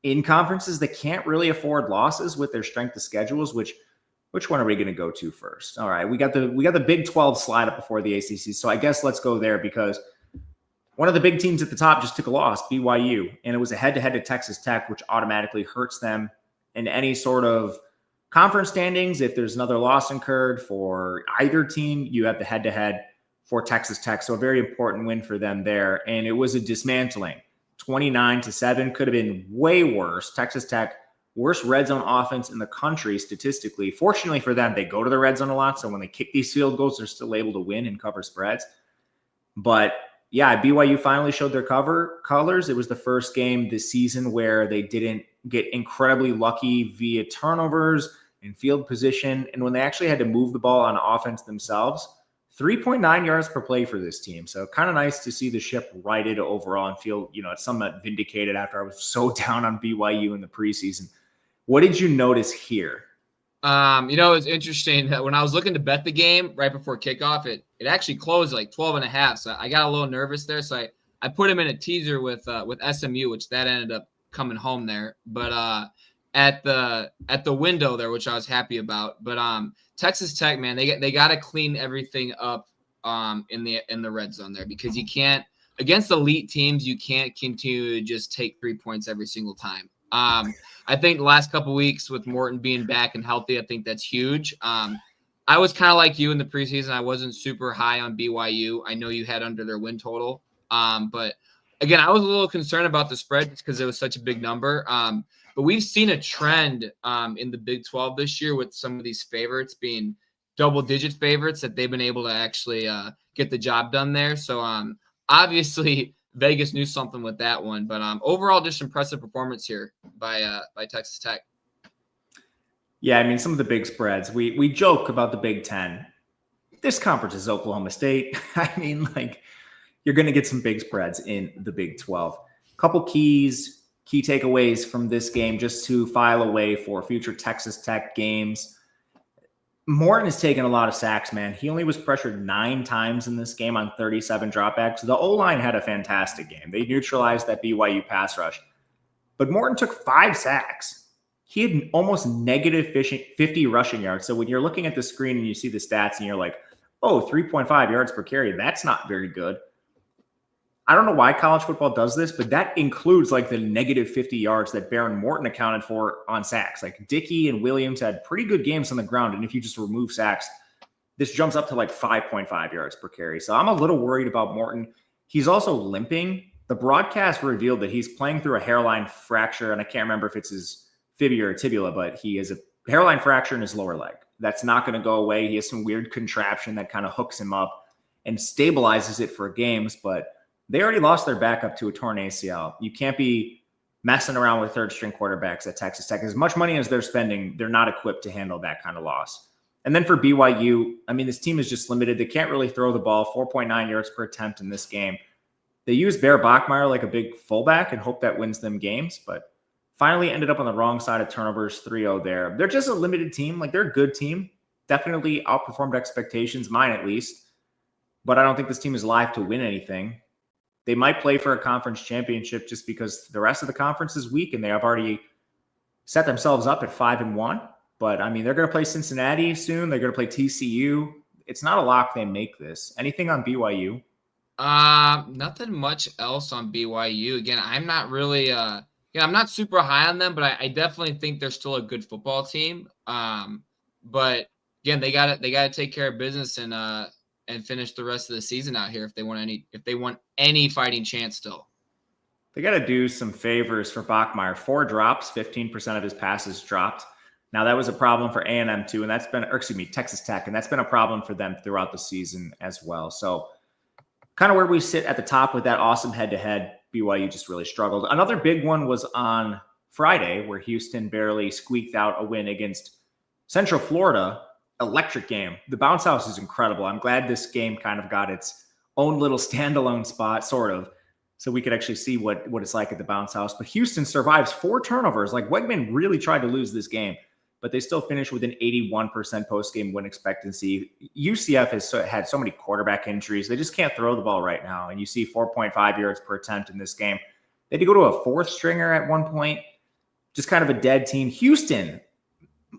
in conferences that can't really afford losses with their strength of schedules. Which one are we going to go to first? All right, we got the Big 12 slide up before the ACC, so I guess let's go there because one of the big teams at the top just took a loss, BYU, and it was a head-to-head to Texas Tech, which automatically hurts them in any sort of conference standings. If there's another loss incurred for either team, you have the head-to-head for Texas Tech. So a very important win for them there. And it was a dismantling. 29-7 could have been way worse. Texas Tech, worst red zone offense in the country statistically. Fortunately for them, they go to the red zone a lot. So when they kick these field goals, they're still able to win and cover spreads. But yeah, BYU finally showed their colors. It was the first game this season where they didn't get incredibly lucky via turnovers and field position. And when they actually had to move the ball on offense themselves, 3.9 yards per play for this team. So kind of nice to see the ship righted overall and feel, it's somewhat vindicated after I was so down on BYU in the preseason. What did you notice here?
It's interesting that when I was looking to bet the game right before kickoff, it actually closed like 12.5. So I got a little nervous there. So I put him in a teaser with SMU, which that ended up coming home there. But at the window there, which I was happy about. But Texas Tech, man, they got to clean everything up in the red zone there, because you can't, against elite teams, you can't continue to just take 3 points every single time. I think the last couple of weeks with Morton being back and healthy, I think that's huge. I was kind of like you in the preseason. I wasn't super high on BYU. I know you had under their win total. But again, I was a little concerned about the spread just because it was such a big number. But we've seen a trend in the Big 12 this year with some of these favorites being double-digit favorites that they've been able to actually get the job done there. So obviously Vegas knew something with that one. But overall, just impressive performance here by Texas Tech.
Yeah, I mean, some of the big spreads. We joke about the Big 10. This conference is Oklahoma State. I mean, you're going to get some big spreads in the Big 12. Couple key takeaways from this game just to file away for future Texas Tech games. Morton has taken a lot of sacks, man. He only was pressured 9 times in this game on 37 dropbacks. The O-line had a fantastic game. They neutralized that BYU pass rush. But Morton took 5 sacks. He had almost negative 50 rushing yards. So when you're looking at the screen and you see the stats and you're like, oh, 3.5 yards per carry, that's not very good. I don't know why college football does this, but that includes the negative 50 yards that Baron Morton accounted for on sacks. Dickey and Williams had pretty good games on the ground. And if you just remove sacks, this jumps up to 5.5 yards per carry. So I'm a little worried about Morton. He's also limping. The broadcast revealed that he's playing through a hairline fracture, and I can't remember if it's his fibula or tibula, but he has a hairline fracture in his lower leg. That's not going to go away. He has some weird contraption that kind of hooks him up and stabilizes it for games, but they already lost their backup to a torn ACL. You can't be messing around with third-string quarterbacks at Texas Tech. As much money as they're spending, they're not equipped to handle that kind of loss. And then for BYU, I mean, this team is just limited. They can't really throw the ball, 4.9 yards per attempt in this game. They use Bear Bachmeier like a big fullback and hope that wins them games, but finally ended up on the wrong side of turnovers, 3-0 there. They're just a limited team. They're a good team. Definitely outperformed expectations, mine at least. But I don't think this team is live to win anything. They might play for a conference championship just because the rest of the conference is weak and they have already set themselves up at 5-1. But I mean, they're going to play Cincinnati soon. They're going to play TCU. It's not a lock they make this. Anything on BYU?
Nothing much else on BYU. Again, I'm not really I'm not super high on them, but I definitely think they're still a good football team. But again, they gotta take care of business and finish the rest of the season out here if they want any fighting chance still.
They got to do some favors for Bachmeier. 4 drops, 15% of his passes dropped. Now that was a problem for A&M too, and Texas Tech, and that's been a problem for them throughout the season as well. So kind of where we sit at the top with that awesome head-to-head, BYU just really struggled. Another big one was on Friday where Houston barely squeaked out a win against Central Florida. Electric game. The bounce house is incredible. I'm glad this game kind of got its own little standalone spot, sort of, so we could actually see what it's like at the bounce house. But Houston survives 4 turnovers. Wegman really tried to lose this game, but they still finished with an 81% post-game win expectancy. UCF has had so many quarterback injuries. They just can't throw the ball right now. And you see 4.5 yards per attempt in this game. They had to go to a fourth stringer at one point, just kind of a dead team. Houston,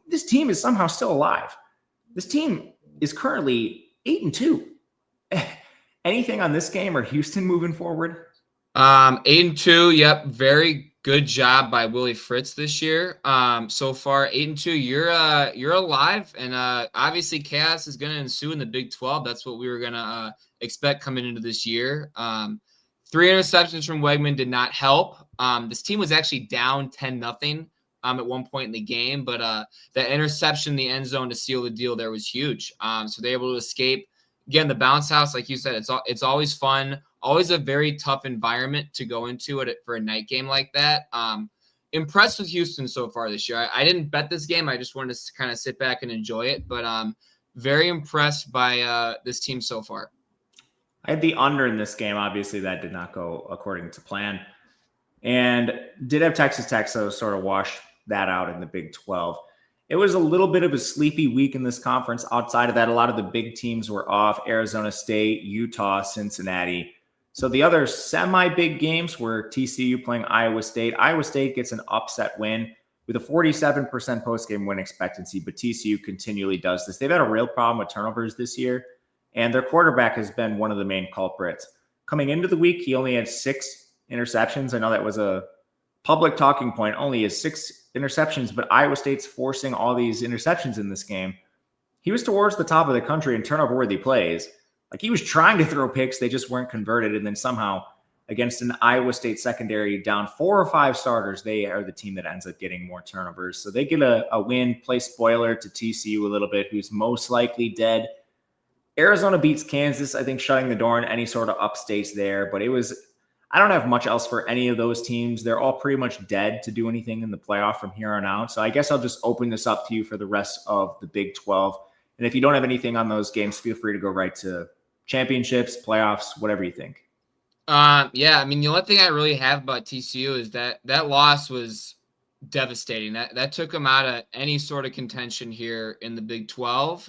this team is somehow still alive. This team is currently 8-2. Anything on this game or Houston moving forward?
8-2. Yep. Very good job by Willie Fritz this year. So far 8-2. You're alive, and obviously chaos is going to ensue in the Big 12. That's what we were going to expect coming into this year. 3 interceptions from Wegman did not help. This team was actually down 10-0 at one point in the game, but that interception in the end zone to seal the deal there was huge. So they're able to escape. Again, the bounce house, like you said, it's always fun, always a very tough environment to go into for a night game like that. Impressed with Houston so far this year. I didn't bet this game. I just wanted to kind of sit back and enjoy it, but very impressed by this team so far.
I had the under in this game. Obviously, that did not go according to plan. And did have Texas Tech, so sort of wash that out in the Big 12. It was a little bit of a sleepy week in this conference. Outside of that, a lot of the big teams were off: Arizona State, Utah, Cincinnati. So the other semi-big games were TCU playing Iowa State. Iowa State gets an upset win with a 47% post-game win expectancy, but TCU continually does this. They've had a real problem with turnovers this year, and their quarterback has been one of the main culprits. Coming into the week, he only had 6 interceptions. I know that was a public talking point, only has 6 interceptions, but Iowa State's forcing all these interceptions in this game. He was towards the top of the country in turnover-worthy plays. Like, he was trying to throw picks, they just weren't converted, and then somehow against an Iowa State secondary down 4 or 5 starters, they are the team that ends up getting more turnovers. So they get a win, play spoiler to TCU a little bit, who's most likely dead. Arizona beats Kansas, I think, shutting the door on any sort of upstates there, but I don't have much else for any of those teams. They're all pretty much dead to do anything in the playoff from here on out. So I guess I'll just open this up to you for the rest of the Big 12. And if you don't have anything on those games, feel free to go right to championships, playoffs, whatever you think.
Yeah, I mean, the only thing I really have about TCU is that loss was devastating. That took them out of any sort of contention here in the Big 12.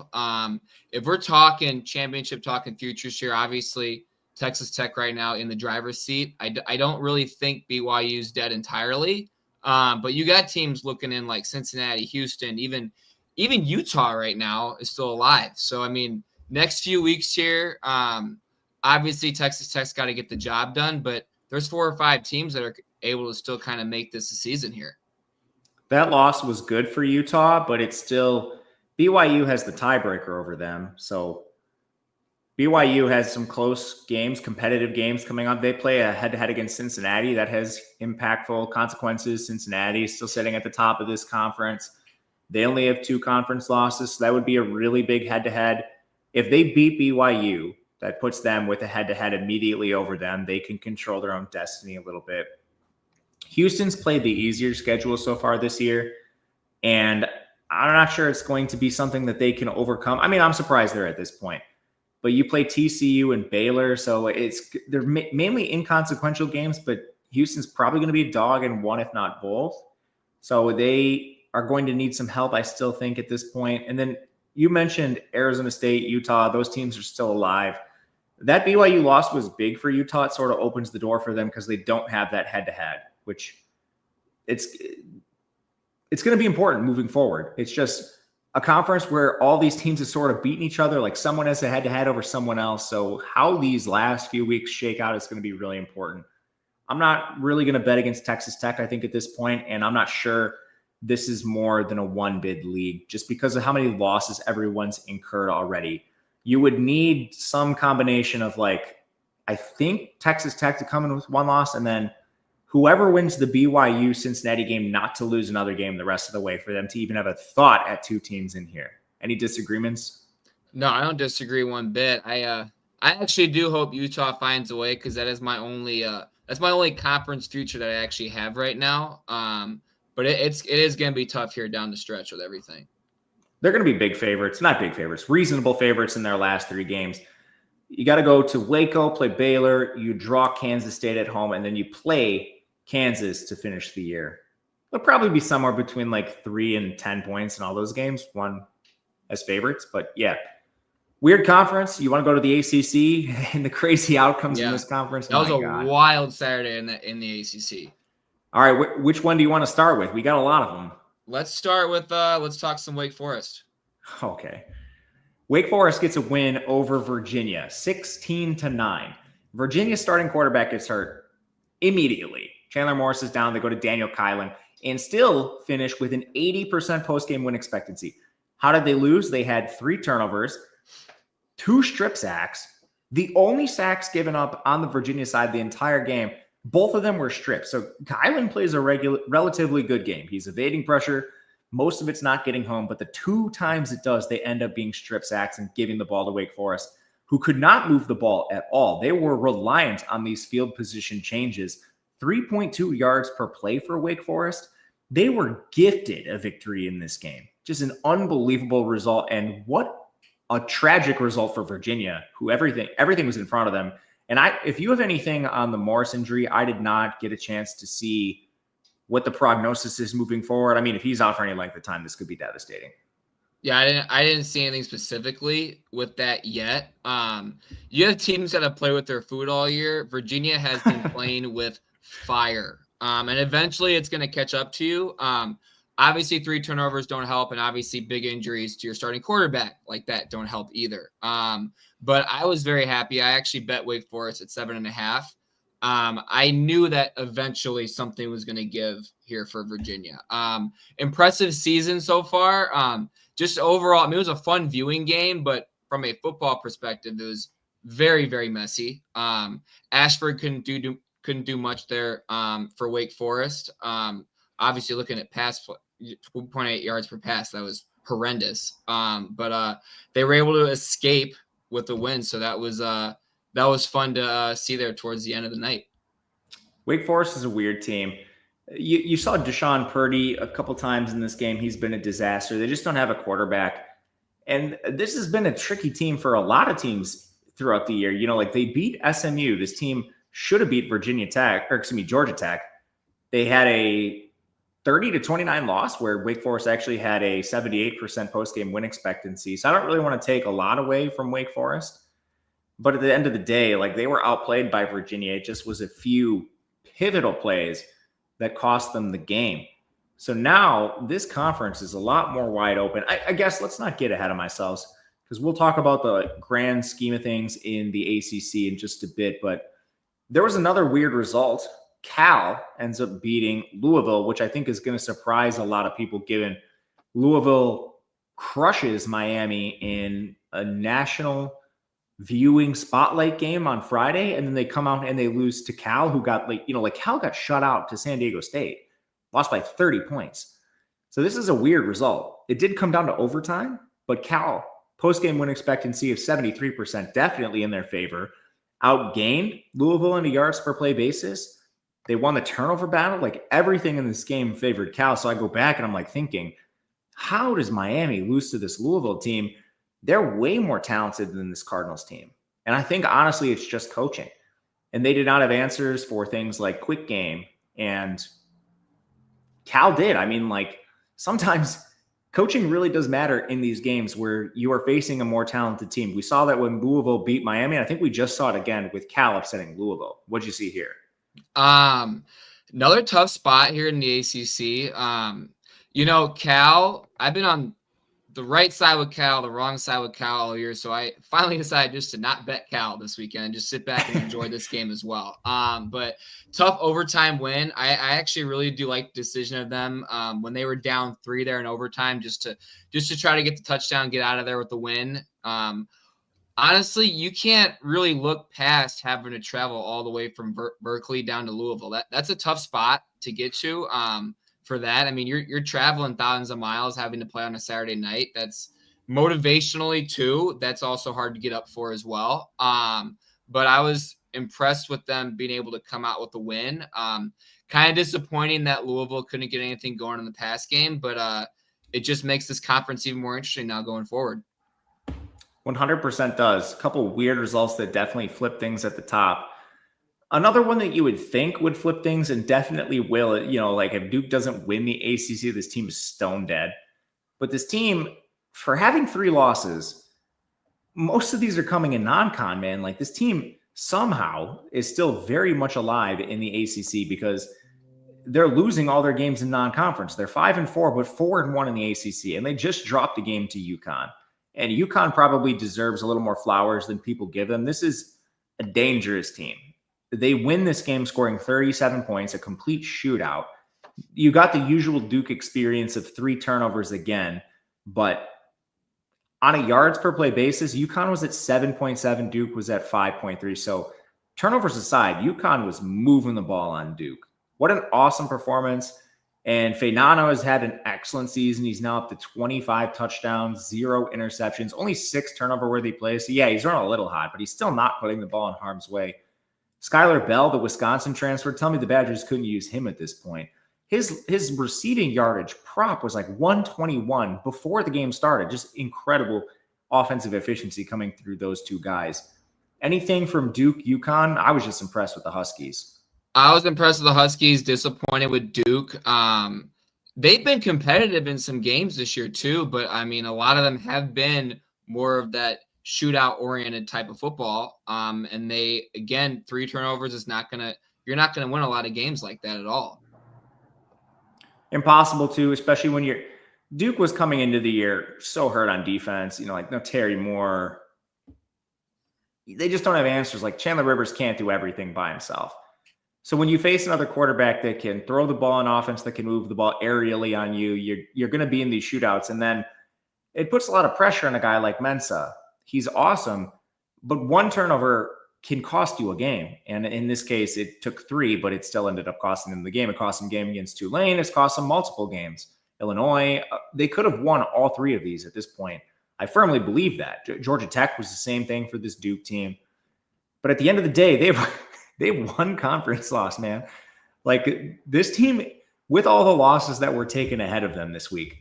If we're talking championship, talking futures here, obviously Texas Tech right now in the driver's seat. I don't really think BYU's dead entirely, but you got teams looking in like Cincinnati, Houston, even Utah right now is still alive. So, I mean, next few weeks here, obviously Texas Tech's got to get the job done, but there's 4 or 5 teams that are able to still kind of make this a season here.
That loss was good for Utah, but it's still BYU has the tiebreaker over them. So BYU has some close games, competitive games coming up. They play a head-to-head against Cincinnati. That has impactful consequences. Cincinnati is still sitting at the top of this conference. They only have 2 conference losses, so that would be a really big head-to-head. If they beat BYU, that puts them with a head-to-head immediately over them. They can control their own destiny a little bit. Houston's played the easier schedule so far this year, and I'm not sure it's going to be something that they can overcome. I mean, I'm surprised they're at this point. But you play TCU and Baylor, so they're mainly inconsequential games, but Houston's probably going to be a dog in one, if not both. So they are going to need some help, I still think, at this point. And then you mentioned Arizona State, Utah. Those teams are still alive. That BYU loss was big for Utah. It sort of opens the door for them because they don't have that head-to-head, which it's going to be important moving forward. It's just a conference where all these teams have sort of beaten each other, like someone has a head-to-head over someone else. So how these last few weeks shake out is going to be really important. I'm not really going to bet against Texas Tech, I think, at this point, and I'm not sure this is more than a one-bid league just because of how many losses everyone's incurred already. You would need some combination of, like, I think Texas Tech to come in with 1 loss, and then whoever wins the BYU Cincinnati game not to lose another game the rest of the way for them to even have a thought at 2 teams in here. Any disagreements?
No, I don't disagree one bit. I actually do hope Utah finds a way because that is my only that's my only conference future that I actually have right now. But it is going to be tough here down the stretch with everything.
They're going to be big favorites, not big favorites, reasonable favorites in their last 3 games. You got to go to Waco, play Baylor, you draw Kansas State at home, and then you play Kansas to finish the year. They'll probably be somewhere between like 3 and 10 points in all those games, one as favorites. But yeah, weird conference. You want to go to the ACC and the crazy outcomes in
Yeah,
this conference?
that was
My
a
God.
wild Saturday in the ACC.
All right, which one do you want to start with? We got a lot of them.
Let's start with let's talk some Wake Forest.
Okay. Wake Forest gets a win over Virginia, 16-9. Virginia's starting quarterback gets hurt immediately. Chandler Morris is down. They go to Daniel Kylan and still finish with an 80% post-game win expectancy. How did they lose? They had 3 turnovers, 2 strip sacks. The only sacks given up on the Virginia side the entire game, both of them were strips. So Kylan plays a relatively good game. He's evading pressure. Most of it's not getting home, but the 2 times it does, they end up being strip sacks and giving the ball to Wake Forest, who could not move the ball at all. They were reliant on these field position changes. 3.2 yards per play for Wake Forest. They were gifted a victory in this game. Just an unbelievable result. And what a tragic result for Virginia, who everything was in front of them. And if you have anything on the Morris injury, I did not get a chance to see what the prognosis is moving forward. I mean, if he's out for any length of time, this could be devastating.
Yeah, I didn't see anything specifically with that yet. You have teams that have played with their food all year. Virginia has been playing with fire. And eventually it's going to catch up to you. Obviously 3 turnovers don't help, and obviously big injuries to your starting quarterback like that don't help either. But I was very happy. I actually bet Wake Forest at 7.5. I knew that eventually something was going to give here for Virginia. Impressive season so far. Just overall, I mean, it was a fun viewing game, but from a football perspective, it was very, very messy. Ashford couldn't do much there for Wake Forest. Obviously, looking at pass 2.8 yards per pass, that was horrendous. But they were able to escape with the win, so that was fun to see there towards the end of the night.
Wake Forest is a weird team. You saw Deshaun Purdy a couple times in this game. He's been a disaster. They just don't have a quarterback. And this has been a tricky team for a lot of teams throughout the year. You know, like they beat SMU. This team should have beat Georgia Tech. They had a 30-29 loss where Wake Forest actually had a 78% post-game win expectancy. So I don't really want to take a lot away from Wake Forest. But at the end of the day, like they were outplayed by Virginia. It just was a few pivotal plays that cost them the game. So now this conference is a lot more wide open. I guess let's not get ahead of ourselves because we'll talk about the grand scheme of things in the ACC in just a bit. But there was another weird result. Cal ends up beating Louisville, which I think is going to surprise a lot of people given Louisville crushes Miami in a national viewing spotlight game on Friday, and then they come out and they lose to Cal, who got Cal got shut out to San Diego State, lost by 30 points. So this is a weird result. It did come down to overtime, but Cal post-game win expectancy of 73%, definitely in their favor, outgained Louisville on a yards per play basis. They won the turnover battle. Like everything in this game favored Cal. So I go back and I'm like thinking, how does Miami lose to this Louisville team? They're way more talented than this Cardinals team. And I think, honestly, it's just coaching. And they did not have answers for things like quick game. And Cal did. I mean, like, sometimes coaching really does matter in these games where you are facing a more talented team. We saw that when Louisville beat Miami. And I think we just saw it again with Cal upsetting Louisville. What'd you see here?
Another tough spot here in the ACC. Cal, I've been on the right side with Cal, the wrong side with Cal all year. So I finally decided just to not bet Cal this weekend and just sit back and enjoy this game as well. But tough overtime win. I actually really do like the decision of them when they were down 3 there in overtime, just to try to get the touchdown, get out of there with the win. Honestly, you can't really look past having to travel all the way from Berkeley down to Louisville. That's a tough spot to get to. For that, I mean, you're traveling thousands of miles, having to play on a Saturday night. That's motivationally too. That's also hard to get up for as well. But I was impressed with them being able to come out with the win. Kind of disappointing that Louisville couldn't get anything going in the pass game, but it just makes this conference even more interesting now going forward.
100% does. A couple weird results that definitely flip things at the top. Another one that you would think would flip things and definitely will, like if Duke doesn't win the ACC, this team is stone dead. But this team, for having 3 losses, most of these are coming in non-con, man. Like this team somehow is still very much alive in the ACC because they're losing all their games in non-conference. They're 5-4, but 4-1 in the ACC, and they just dropped a game to UConn. And UConn probably deserves a little more flowers than people give them. This is a dangerous team. They win this game scoring 37 points, a complete shootout. You got the usual Duke experience of 3 turnovers again, but on a yards per play basis, UConn was at 7.7, Duke was at 5.3. So turnovers aside, UConn was moving the ball on Duke. What an awesome performance. And Feinano has had an excellent season. He's now up to 25 touchdowns, 0 interceptions, only 6 turnover-worthy plays. So yeah, he's run a little hot, but he's still not putting the ball in harm's way. Skylar Bell, the Wisconsin transfer, tell me the Badgers couldn't use him at this point. His receiving yardage prop was like 121 before the game started. Just incredible offensive efficiency coming through those 2 guys. Anything from Duke, UConn? I was just impressed with the Huskies.
I was impressed with the Huskies, disappointed with Duke. They've been competitive in some games this year too, but I mean, a lot of them have been more of that shootout-oriented type of football. And they, again, 3 turnovers is you're not gonna win a lot of games like that at all.
Impossible to, especially when Duke was coming into the year so hurt on defense, like no Terry Moore. They just don't have answers. Like Chandler Rivers can't do everything by himself. So when you face another quarterback that can throw the ball in offense, that can move the ball aerially on you, you're going to be in these shootouts. And then it puts a lot of pressure on a guy like Mensah. He's awesome, but 1 turnover can cost you a game. And in this case, it took 3, but it still ended up costing them the game. It cost them a game against Tulane. It's cost them multiple games. Illinois, they could have won all 3 of these at this point. I firmly believe that. Georgia Tech was the same thing for this Duke team. But at the end of the day, they've won conference loss, man. Like this team, with all the losses that were taken ahead of them this week,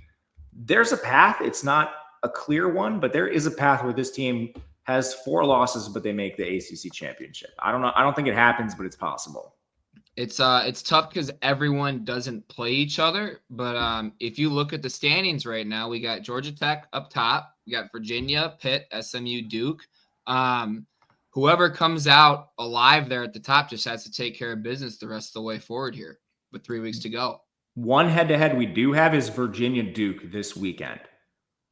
there's a path. It's not a clear one, but there is a path where this team has 4 losses, but they make the ACC championship. I don't know. I don't think it happens, but it's possible.
It's tough because everyone doesn't play each other. But if you look at the standings right now, we got Georgia Tech up top. We got Virginia, Pitt, SMU, Duke. Whoever comes out alive there at the top just has to take care of business the rest of the way forward here with 3 weeks to go.
One head-to-head we do have is Virginia-Duke this weekend.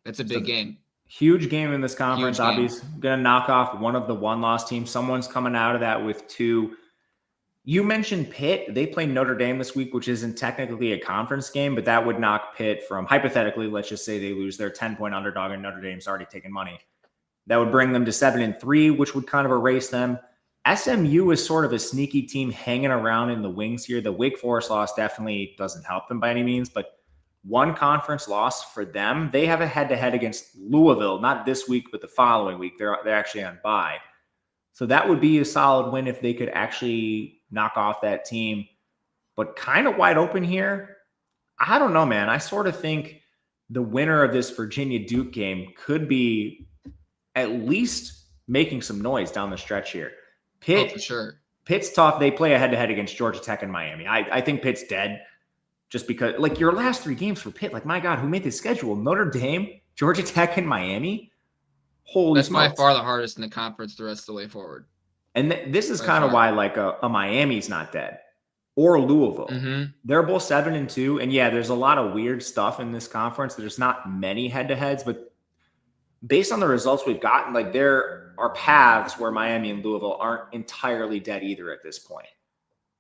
That's a big game.
Huge game in this conference. Obviously, going to knock off one of the 1-loss teams. Someone's coming out of that with 2. You mentioned Pitt. They play Notre Dame this week, which isn't technically a conference game, but that would knock Pitt from, hypothetically, let's just say they lose their 10-point underdog and Notre Dame's already taken money. That would bring them to 7-3, which would kind of erase them. SMU is sort of a sneaky team hanging around in the wings here. The Wake Forest loss definitely doesn't help them by any means, but 1 conference loss for them. They have a head-to-head against Louisville, not this week, but the following week. They're actually on bye. So that would be a solid win if they could actually knock off that team. But kind of wide open here. I don't know, man. I sort of think the winner of this Virginia-Duke game could be at least making some noise down the stretch here. Pitt,
for sure.
Pitt's tough. They play a head-to-head against Georgia Tech and Miami. I think Pitt's dead just because, like, your last 3 games for Pitt, like, my God, who made this schedule? Notre Dame, Georgia Tech, and Miami? Holy
That's
smokes.
by far the hardest in the conference the rest of the way forward.
And this is kind of why, like, a Miami's not dead. Or Louisville.
Mm-hmm.
They're both 7-2. And, yeah, there's a lot of weird stuff in this conference. There's not many head-to-heads, but based on the results we've gotten, like there are paths where Miami and Louisville aren't entirely dead either at this point.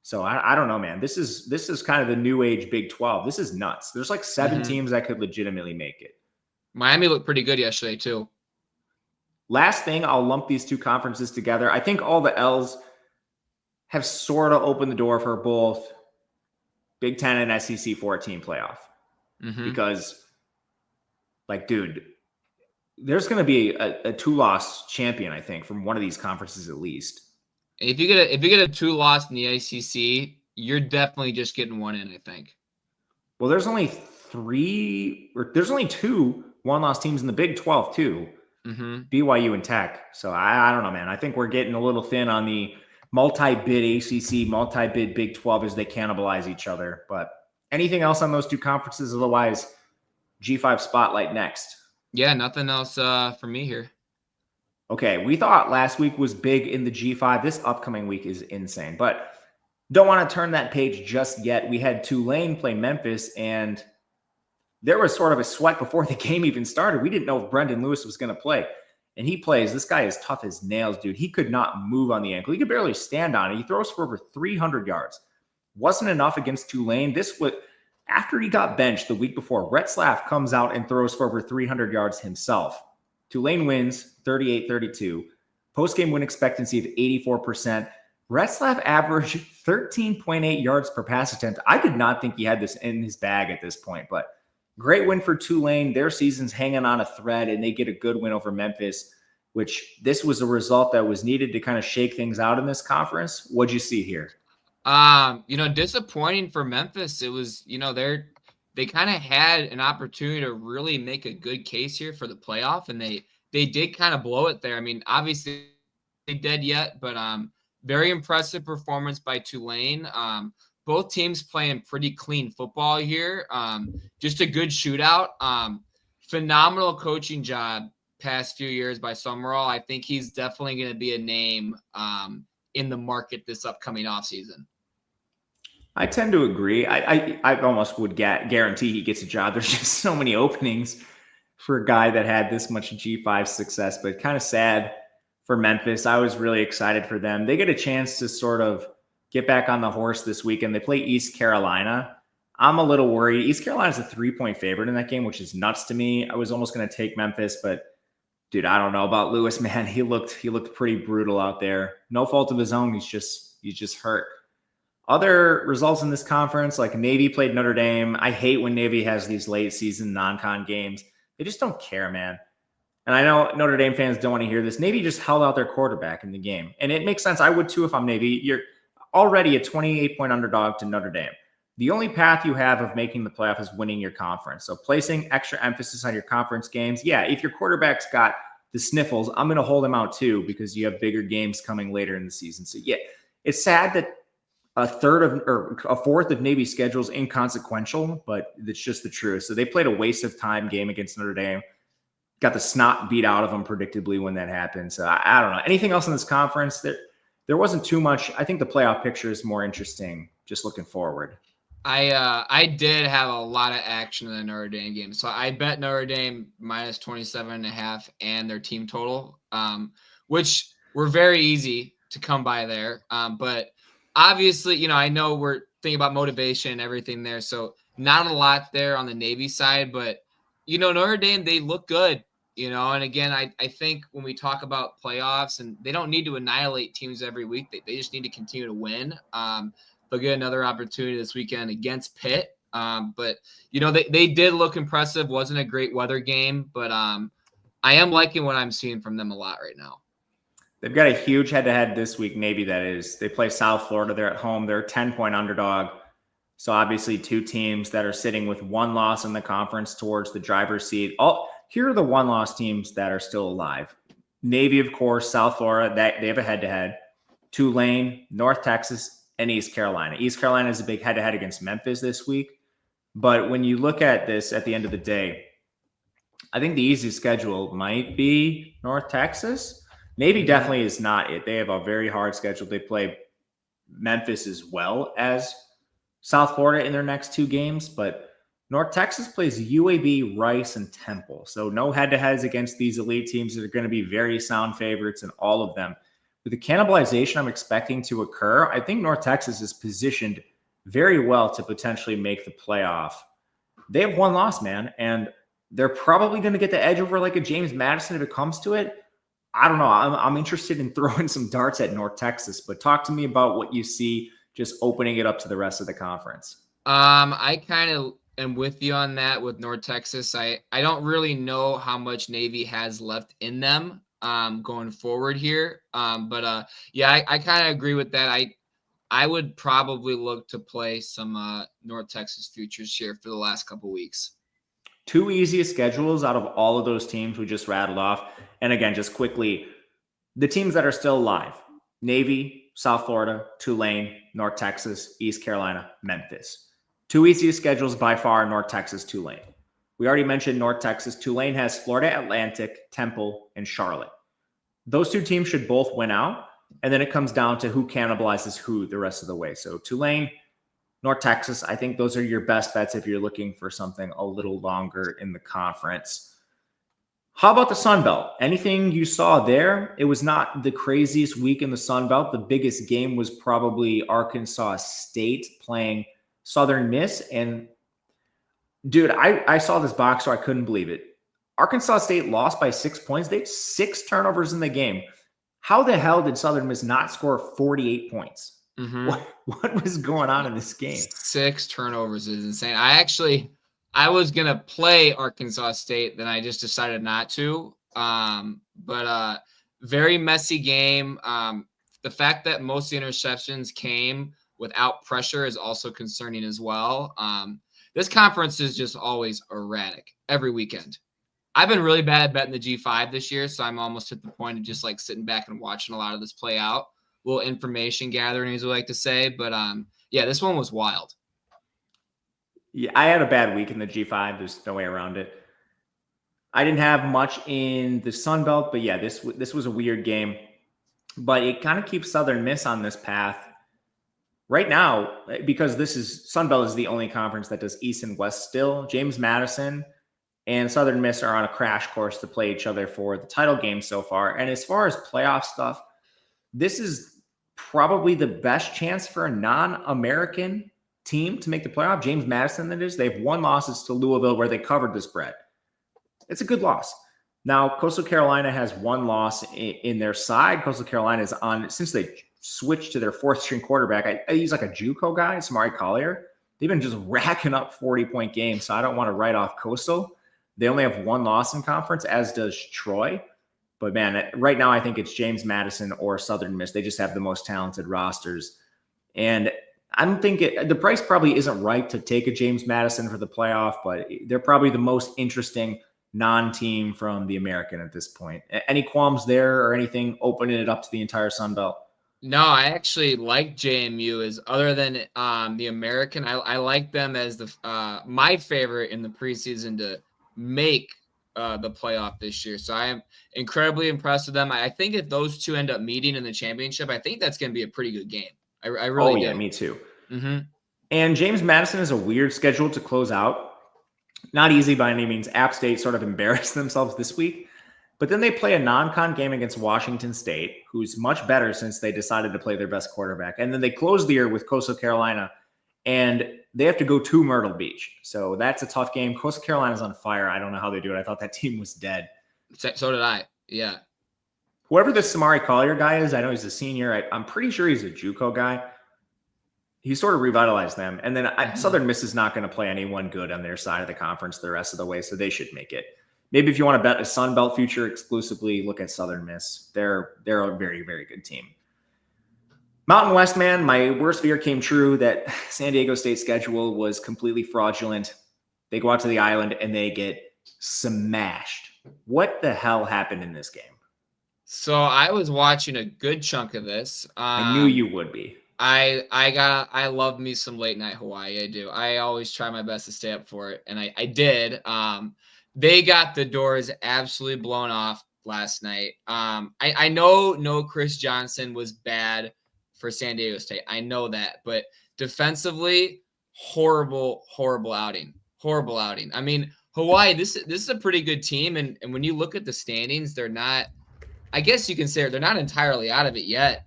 So I don't know, man. This is kind of the new age Big 12. This is nuts. There's like 7 teams that could legitimately make it.
Miami looked pretty good yesterday too.
Last thing, I'll lump these 2 conferences together. I think all the L's have sort of opened the door for both Big 10 and SEC 14 playoff. Because, like, dude, there's going to be a 2-loss champion, I think, from one of these conferences at least.
If you get a 2-loss in the ACC, you're definitely just getting one in, I think.
Well, there's only 2 1-loss teams in the Big 12 too. BYU and Tech. So I don't know, man. I think we're getting a little thin on the multi-bid ACC, multi-bid Big 12 as they cannibalize each other. But anything else on those two conferences? Otherwise, G5 spotlight next.
Yeah, nothing else for me here.
Okay, we thought last week was big in the G5. This upcoming week is insane, but don't want to turn that page just yet. We had Tulane play Memphis, and there was sort of a sweat before the game even started. We didn't know if Brendan Lewis was going to play, and he plays. This guy is tough as nails, dude. He could not move on the ankle. He could barely stand on it. He throws for over 300 yards. Wasn't enough against Tulane. This was after he got benched the week before. Retzlaff comes out and throws for over 300 yards himself. Tulane wins 38-32. Post-game win expectancy of 84%. Retzlaff averaged 13.8 yards per pass attempt. I did not think he had this in his bag at this point, but great win for Tulane. Their season's hanging on a thread, and they get a good win over Memphis, which this was a result that was needed to kind of shake things out in this conference. What'd you see here?
Disappointing for Memphis. It was, they kind of had an opportunity to really make a good case here for the playoff, and they did kind of blow it there. I mean, obviously they did yet, but very impressive performance by Tulane. Both teams playing pretty clean football here. Just a good shootout. Phenomenal coaching job past few years by Summerall. I think he's definitely going to be a name in the market this upcoming offseason.
I tend to agree. I almost would guarantee he gets a job. There's just so many openings for a guy that had this much G5 success, but kind of sad for Memphis. I was really excited for them. They get a chance to sort of get back on the horse this weekend. They play East Carolina. I'm a little worried. East Carolina's a 3-point favorite in that game, which is nuts to me. I was almost going to take Memphis, but dude, I don't know about Lewis, man. He looked pretty brutal out there. No fault of his own. He's just hurt. Other results in this conference, like Navy played Notre Dame. I hate when Navy has these late season non-con games. They just don't care, man. And I know Notre Dame fans don't want to hear this. Navy just held out their quarterback in the game. And it makes sense. I would too if I'm Navy. You're already a 28-point underdog to Notre Dame. The only path you have of making the playoff is winning your conference. So placing extra emphasis on your conference games. Yeah, if your quarterback's got the sniffles, I'm going to hold him out too because you have bigger games coming later in the season. So yeah, it's sad that a fourth of Navy's schedule is inconsequential, but it's just the truth. So they played a waste of time game against Notre Dame. Got the snot beat out of them predictably when that happened. So I don't know. Anything else in this conference? There wasn't too much. I think the playoff picture is more interesting just looking forward.
I did have a lot of action in the Notre Dame game. So I bet Notre Dame minus 27.5 and their team total, which were very easy to come by there. But obviously, I know we're thinking about motivation and everything there. So not a lot there on the Navy side, but Notre Dame, they look good, and again, I think when we talk about playoffs, and they don't need to annihilate teams every week. They just need to continue to win. They'll get another opportunity this weekend against Pitt. But they did look impressive. Wasn't a great weather game, but I am liking what I'm seeing from them a lot right now.
They've got a huge head-to-head this week, Navy, that is. They play South Florida. They're at home. They're a 10-point underdog. So obviously two teams that are sitting with one loss in the conference towards the driver's seat. Here are the one-loss teams that are still alive. Navy, of course, South Florida, they have a head-to-head. Tulane, North Texas, and East Carolina. East Carolina is a big head-to-head against Memphis this week. But when you look at this at the end of the day, I think the easiest schedule might be North Texas. Navy definitely is not it. They have a very hard schedule. They play Memphis as well as South Florida in their next two games, but North Texas plays UAB, Rice, and Temple. So no head-to-heads against these elite teams that are going to be very sound favorites in all of them. With the cannibalization I'm expecting to occur, I think North Texas is positioned very well to potentially make the playoff. They have one loss, man, and they're probably going to get the edge over like a James Madison if it comes to it. I don't know. I'm interested in throwing some darts at North Texas, but talk to me about what you see just opening it up to the rest of the conference.
I kind of am with you on that with North Texas. I don't really know how much Navy has left in them going forward here. But I kind of agree with that. I would probably look to play some North Texas futures here for the last couple weeks.
Two easiest schedules out of all of those teams we just rattled off. And again, just quickly, the teams that are still alive, Navy, South Florida, Tulane, North Texas, East Carolina, Memphis. 2 easiest schedules by far, North Texas, Tulane. We already mentioned North Texas. Tulane has Florida Atlantic, Temple, and Charlotte. Those 2 teams should both win out, and then it comes down to who cannibalizes who the rest of the way. So Tulane, North Texas, I think those are your best bets if you're looking for something a little longer in the conference. How about the Sun Belt? Anything you saw there? It was not the craziest week in the Sun Belt. The biggest game was probably Arkansas State playing Southern Miss. And dude, I saw this box score. I couldn't believe it. Arkansas State lost by 6 points. They had 6 turnovers in the game. How the hell did Southern Miss not score 48 points?
Mm-hmm.
What was going on in this game?
6 turnovers is insane. I was going to play Arkansas State, then I just decided not to. But very messy game. The fact that most of the interceptions came without pressure is also concerning as well. This conference is just always erratic every weekend. I've been really bad at betting the G5 this year, so I'm almost at the point of just like sitting back and watching a lot of this play out. A little information gathering, as we like to say. But yeah, this one was wild.
Yeah, I had a bad week in the G5. There's no way around it. I didn't have much in the Sun Belt, but yeah, this was a weird game. But it kind of keeps Southern Miss on this path right now, because Sun Belt is the only conference that does East and West still. James Madison and Southern Miss are on a crash course to play each other for the title game so far. And as far as playoff stuff, this is probably the best chance for a non-American team to make the playoff. James Madison, that is. They have 1 loss to Louisville, where they covered the spread. It's a good loss. Now, Coastal Carolina has 1 loss in their side. Coastal Carolina is on, since they switched to their 4th-string quarterback, I use like a JUCO guy, Samari Collier. They've been just racking up 40-point games, so I don't want to write off Coastal. They only have 1 loss in conference, as does Troy. But man, right now I think it's James Madison or Southern Miss. They just have the most talented rosters. And I don't think the price probably isn't right to take a James Madison for the playoff, but they're probably the most interesting non-team from the American at this point. Any qualms there or anything opening it up to the entire Sun Belt?
No, I actually like JMU as other than the American. I like them as my favorite in the preseason to make the playoff this year. So I am incredibly impressed with them. I think if those 2 end up meeting in the championship, I think that's going to be a pretty good game. I really do.
Yeah, me too.
Mm-hmm.
And James Madison is a weird schedule to close out. Not easy by any means. App State sort of embarrassed themselves this week. But then they play a non-con game against Washington State, who's much better since they decided to play their best quarterback. And then they close the year with Coastal Carolina, and they have to go to Myrtle Beach. So that's a tough game. Coastal Carolina's on fire. I don't know how they do it. I thought that team was dead.
So did I. Yeah.
Whoever this Samari Collier guy is, I know he's a senior. I'm pretty sure he's a JUCO guy. He sort of revitalized them. And then Southern Miss is not going to play anyone good on their side of the conference the rest of the way, so they should make it. Maybe if you want to bet a Sun Belt future exclusively, look at Southern Miss. They're a very, very good team. Mountain West, man, my worst fear came true that San Diego State's schedule was completely fraudulent. They go out to the island and they get smashed. What the hell happened in this game?
So I was watching a good chunk of this.
I knew you would be.
I love me some late night Hawaii. I do. I always try my best to stay up for it, and I did. They got the doors absolutely blown off last night. I know no Chris Johnson was bad for San Diego State. I know that, but defensively, horrible outing. Horrible outing. I mean, Hawaii, this is a pretty good team, and when you look at the standings, they're not. I guess you can say they're not entirely out of it yet.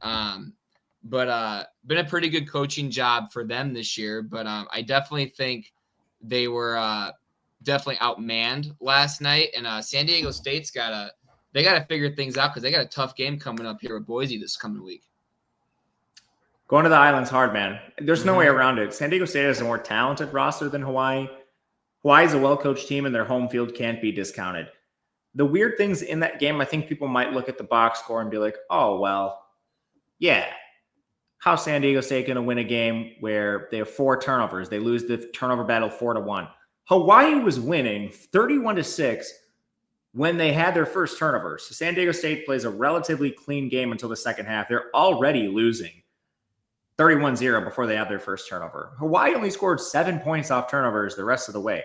But been a pretty good coaching job for them this year. But I definitely think they were definitely outmanned last night. And San Diego State's got to figure things out because they got a tough game coming up here with Boise this coming week.
Going to the island's hard, man. There's no way around it. San Diego State has a more talented roster than Hawaii. Hawaii's a well-coached team, and their home field can't be discounted. The weird things in that game, I think people might look at the box score and be like, oh, well, yeah. How's San Diego State going to win a game where they have 4 turnovers? They lose the turnover battle 4-1. Hawaii was winning 31-6 when they had their first turnovers. So San Diego State plays a relatively clean game until the second half. They're already losing 31-0 before they have their first turnover. Hawaii only scored 7 points off turnovers the rest of the way.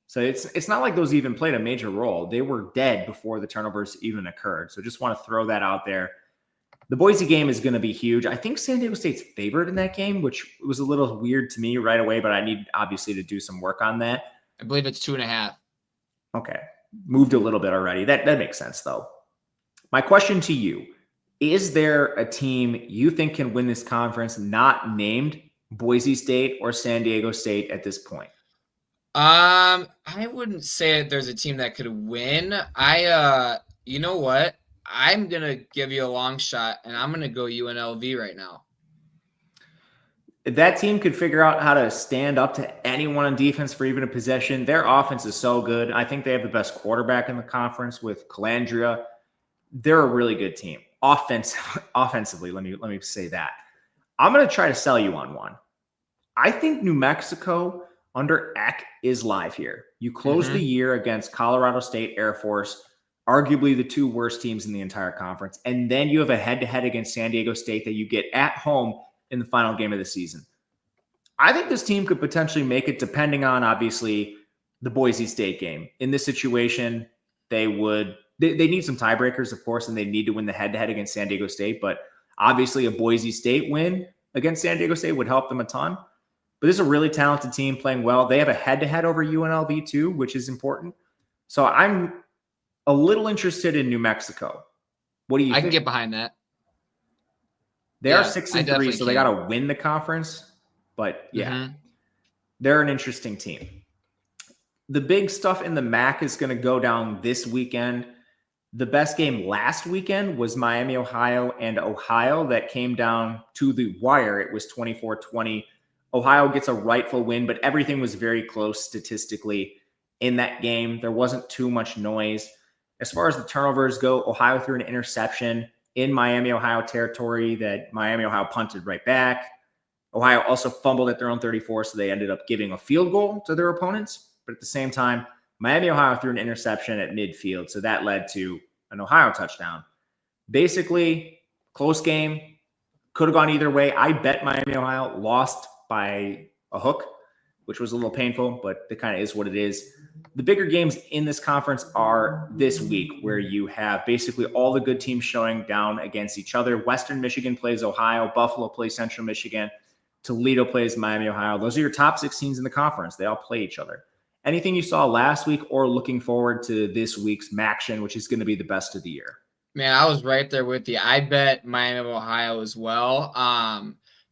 So it's not like those even played a major role. They were dead before the turnovers even occurred. So just want to throw that out there. The Boise game is going to be huge. I think San Diego State's favored in that game, which was a little weird to me right away, but I need obviously to do some work on that.
I believe it's 2.5.
Okay. Moved a little bit already. That makes sense, though. My question to you, is there a team you think can win this conference not named Boise State or San Diego State at this point?
I wouldn't say there's a team that could win. You know what? I'm going to give you a long shot, and I'm going to go UNLV right now.
If that team could figure out how to stand up to anyone on defense for even a possession, their offense is so good. I think they have the best quarterback in the conference with Calandria. They're a really good team. Offensively, let me say that. I'm going to try to sell you on one. I think New Mexico under Eck is live here. You close the year against Colorado State Air Force, arguably the two worst teams in the entire conference. And then you have a head-to-head against San Diego State that you get at home in the final game of the season. I think this team could potentially make it, depending on, obviously, the Boise State game. In this situation, they need some tiebreakers, of course, and they need to win the head-to-head against San Diego State. But obviously a Boise State win against San Diego State would help them a ton. But this is a really talented team playing well. They have a head-to-head over UNLV too, which is important. So I'm a little interested in New Mexico. What do you think?
I can get behind that.
They are 6-3, so they got to win the conference. But yeah, they're an interesting team. The big stuff in the MAC is going to go down this weekend. The best game last weekend was Miami, Ohio, and Ohio. That came down to the wire. It was 24-20. Ohio gets a rightful win, but everything was very close statistically in that game. There wasn't too much noise. As far as the turnovers go, Ohio threw an interception in Miami, Ohio territory that Miami, Ohio punted right back. Ohio also fumbled at their own 34, so they ended up giving a field goal to their opponents. But at the same time, Miami, Ohio threw an interception at midfield, so that led to an Ohio touchdown. Basically, close game. Could have gone either way. I bet Miami, Ohio lost by a hook, which was a little painful, but it kind of is what it is. The bigger games in this conference are this week, where you have basically all the good teams showing down against each other. Western Michigan plays Ohio. Buffalo plays Central Michigan. Toledo plays Miami, Ohio. Those are your top 6 teams in the conference. They all play each other. Anything you saw last week or looking forward to this week's MACtion, which is going to be the best of the year?
Man, I was right there with you. I bet Miami, Ohio as well.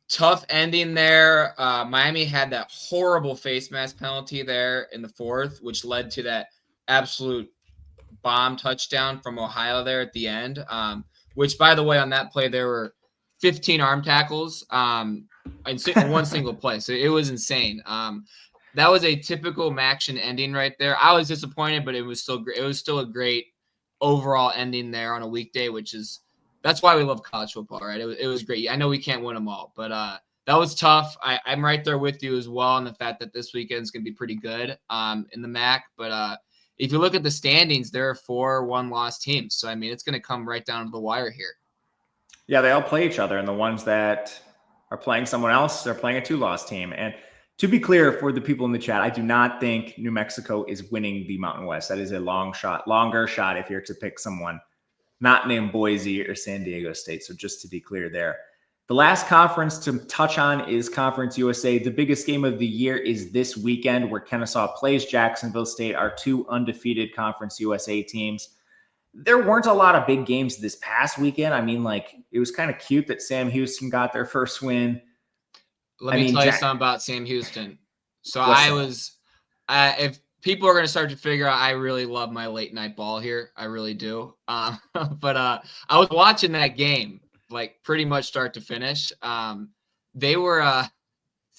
Tough ending there. Miami had that horrible face mask penalty there in the 4th, which led to that absolute bomb touchdown from Ohio there at the end. Which, by the way, on that play, there were 15 arm tackles in one single play. So it was insane. That was a typical MACtion ending right there. I was disappointed, but it was still great. It was still a great overall ending there on a weekday, that's why we love college football, right? It was great. I know we can't win them all, but that was tough. I'm right there with you as well on the fact that this weekend is going to be pretty good in the MAC. But if you look at the standings, there are 4 one-loss teams. So, I mean, it's going to come right down to the wire here.
Yeah, they all play each other, and the ones that are playing someone else, they're playing a 2-loss team. And to be clear for the people in the chat, I do not think New Mexico is winning the Mountain West. That is a longer shot if you're to pick someone not named Boise or San Diego State. So just to be clear there. The last conference to touch on is Conference USA. The biggest game of the year is this weekend, where Kennesaw plays Jacksonville State, our 2 undefeated Conference USA teams. There weren't a lot of big games this past weekend. I mean, it was kind of cute that Sam Houston got their first win.
Let me tell you something about Sam Houston. So if people are going to start to figure out, I really love my late night ball here. I really do. But I was watching that game, pretty much start to finish. Sam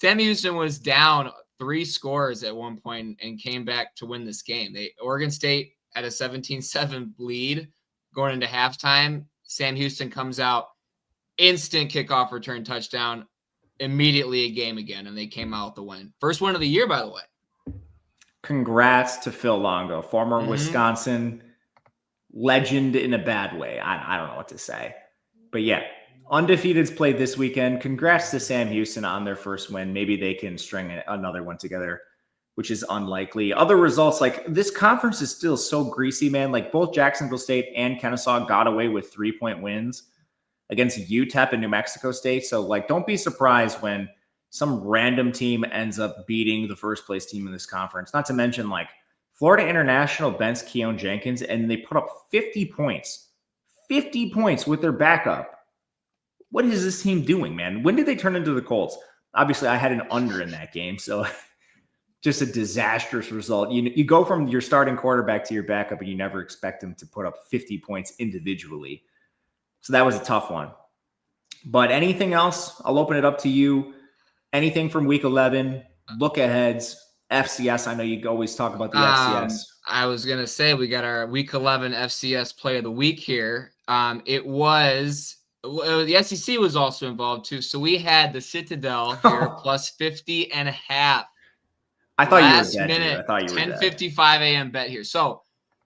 Houston was down 3 scores at one point and came back to win this game. Oregon State had a 17-7 lead going into halftime. Sam Houston comes out, instant kickoff return touchdown, immediately a game again, and they came out with the win. First win of the year, by the way.
Congrats to Phil Longo, former Wisconsin legend in a bad way. I don't know what to say. But yeah, undefeateds played this weekend. Congrats to Sam Houston on their first win. Maybe they can string another one together, which is unlikely. Other results, like this conference is still so greasy, man. Like both Jacksonville State and Kennesaw got away with 3-point wins against UTEP and New Mexico State. So like, don't be surprised when some random team ends up beating the first place team in this conference. Not to mention like Florida International bench Keon Jenkins and they put up 50 points with their backup. What is this team doing, man? When did they turn into the Colts? Obviously I had an under in that game. So just a disastrous result. You go from your starting quarterback to your backup and you never expect them to put up 50 points individually. So that was a tough one. But anything else? I'll open it up to you. Anything from week 11, look aheads, FCS. I know you always talk about the FCS.
I was going to say we got our week 11 FCS play of the week here. The SEC was also involved too. So we had the Citadel here plus 50.5.
I thought
Last
you were dead.
minute,
I thought you were
10:55 a.m. bet here. So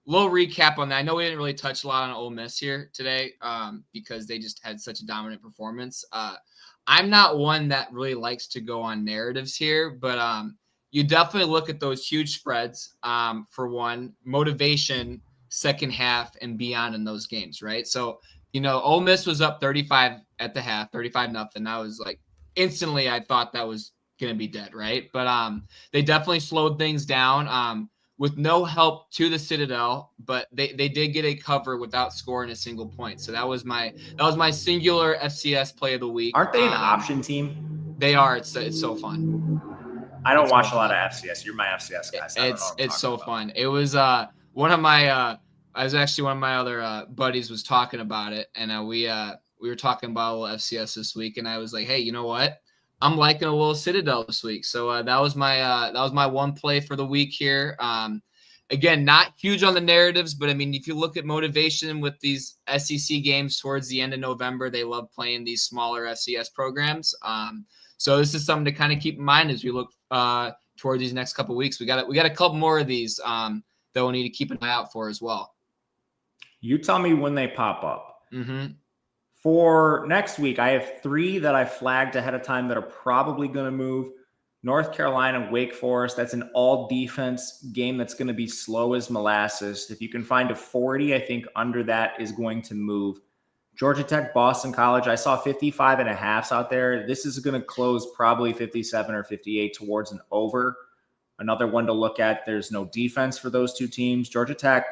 little recap on that. I know we didn't really touch a lot on Ole Miss here today because they just had such a dominant performance. I'm not one that really likes to go on narratives here, but you definitely look at those huge spreads for one, motivation, second half, and beyond in those games, right? So, Ole Miss was up 35 at the half, 35-0. I was like, instantly, I thought that was going to be dead, right? But they definitely slowed things down with no help to the Citadel, but they did get a cover without scoring a single point. So that was my singular FCS play of the week.
Aren't they an option team?
They are. It's so fun.
I don't watch a lot of FCS. You're my FCS guy. So
it's so fun. It was one of my other buddies was talking about it, and we were talking about a little FCS this week, and I was like, hey, you know what? I'm liking a little Citadel this week. So that was my one play for the week here. Again, not huge on the narratives, but I mean, if you look at motivation with these SEC games towards the end of November, they love playing these smaller FCS programs. So this is something to kind of keep in mind as we look toward these next couple of weeks. We got a couple more of these that we'll need to keep an eye out for as well.
You tell me when they pop up.
Mm-hmm.
For next week, I have 3 that I flagged ahead of time that are probably going to move. North Carolina, Wake Forest, that's an all-defense game that's going to be slow as molasses. If you can find a 40, I think under that is going to move. Georgia Tech, Boston College, I saw 55.5 out there. This is going to close probably 57 or 58 towards an over. Another one to look at, there's no defense for those two teams. Georgia Tech,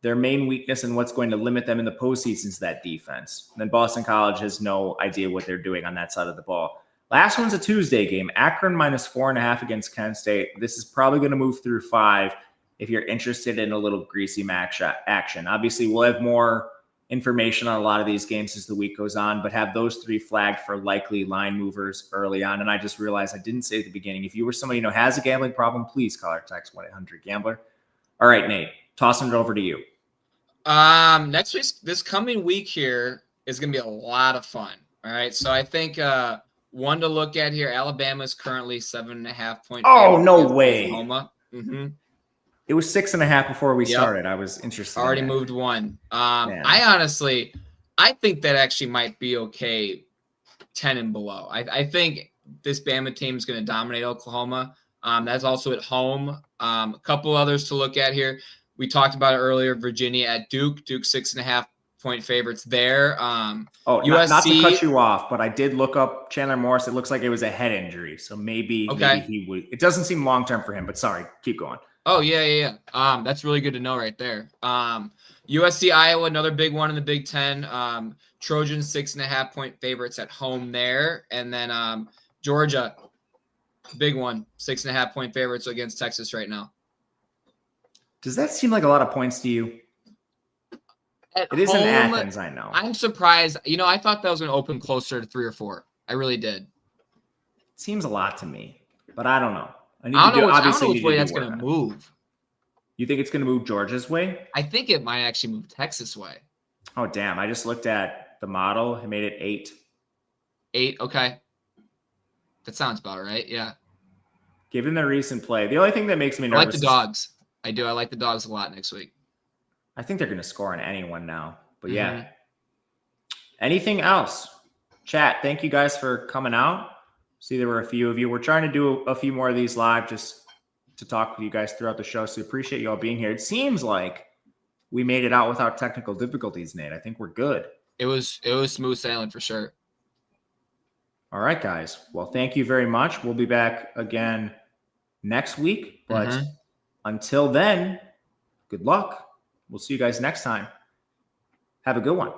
their main weakness and what's going to limit them in the postseason is that defense. And then Boston College has no idea what they're doing on that side of the ball. Last one's a Tuesday game. Akron minus 4.5 against Kent State. This is probably going to move through 5 if you're interested in a little greasy action. Obviously, we'll have more information on a lot of these games as the week goes on, but have those 3 flagged for likely line movers early on. And I just realized I didn't say at the beginning, if you were somebody who has a gambling problem, please call or text 1-800-GAMBLER. All right, Nate, tossing it over to you.
Next week, this coming week here is going to be a lot of fun. All right. So I think one to look at here, Alabama is currently 7.5 point.
Oh, no way.
Oklahoma. Mm-hmm.
It was 6.5 before we started. I was interested.
Already moved one. I think that actually might be okay 10 and below. I think this Bama team is going to dominate Oklahoma. That's also at home. A couple others to look at here. We talked about it earlier. Virginia at Duke. Duke 6.5 point favorites there.
USC, not to cut you off, but I did look up Chandler Morris. It looks like it was a head injury, so maybe he would. It doesn't seem long term for him, but sorry, keep going.
Oh yeah. That's really good to know right there. USC Iowa, another big one in the Big Ten. Trojans 6.5 point favorites at home there, and then Georgia, big one, 6.5 point favorites against Texas right now.
Does that seem like a lot of points to you? It is in Athens, I know.
I'm surprised. I thought that was going to open closer to 3 or 4. I really did.
It seems a lot to me, but I don't know.
I don't know which way that's going to move.
You think it's going to move Georgia's way?
I think it might actually move Texas' way.
Oh, damn. I just looked at the model. It made it 8.
8? Okay. That sounds about right. Yeah.
Given the recent play, the only thing that makes me nervous.
I like the dogs. I do. I like the dogs a lot next week.
I think they're going to score on anyone now. But yeah. Anything else? Chat, thank you guys for coming out. See, there were a few of you. We're trying to do a few more of these live just to talk with you guys throughout the show. So appreciate you all being here. It seems like we made it out without technical difficulties, Nate. I think we're good.
It was smooth sailing for sure.
All right, guys. Well, thank you very much. We'll be back again next week. But until then, good luck. We'll see you guys next time. Have a good one.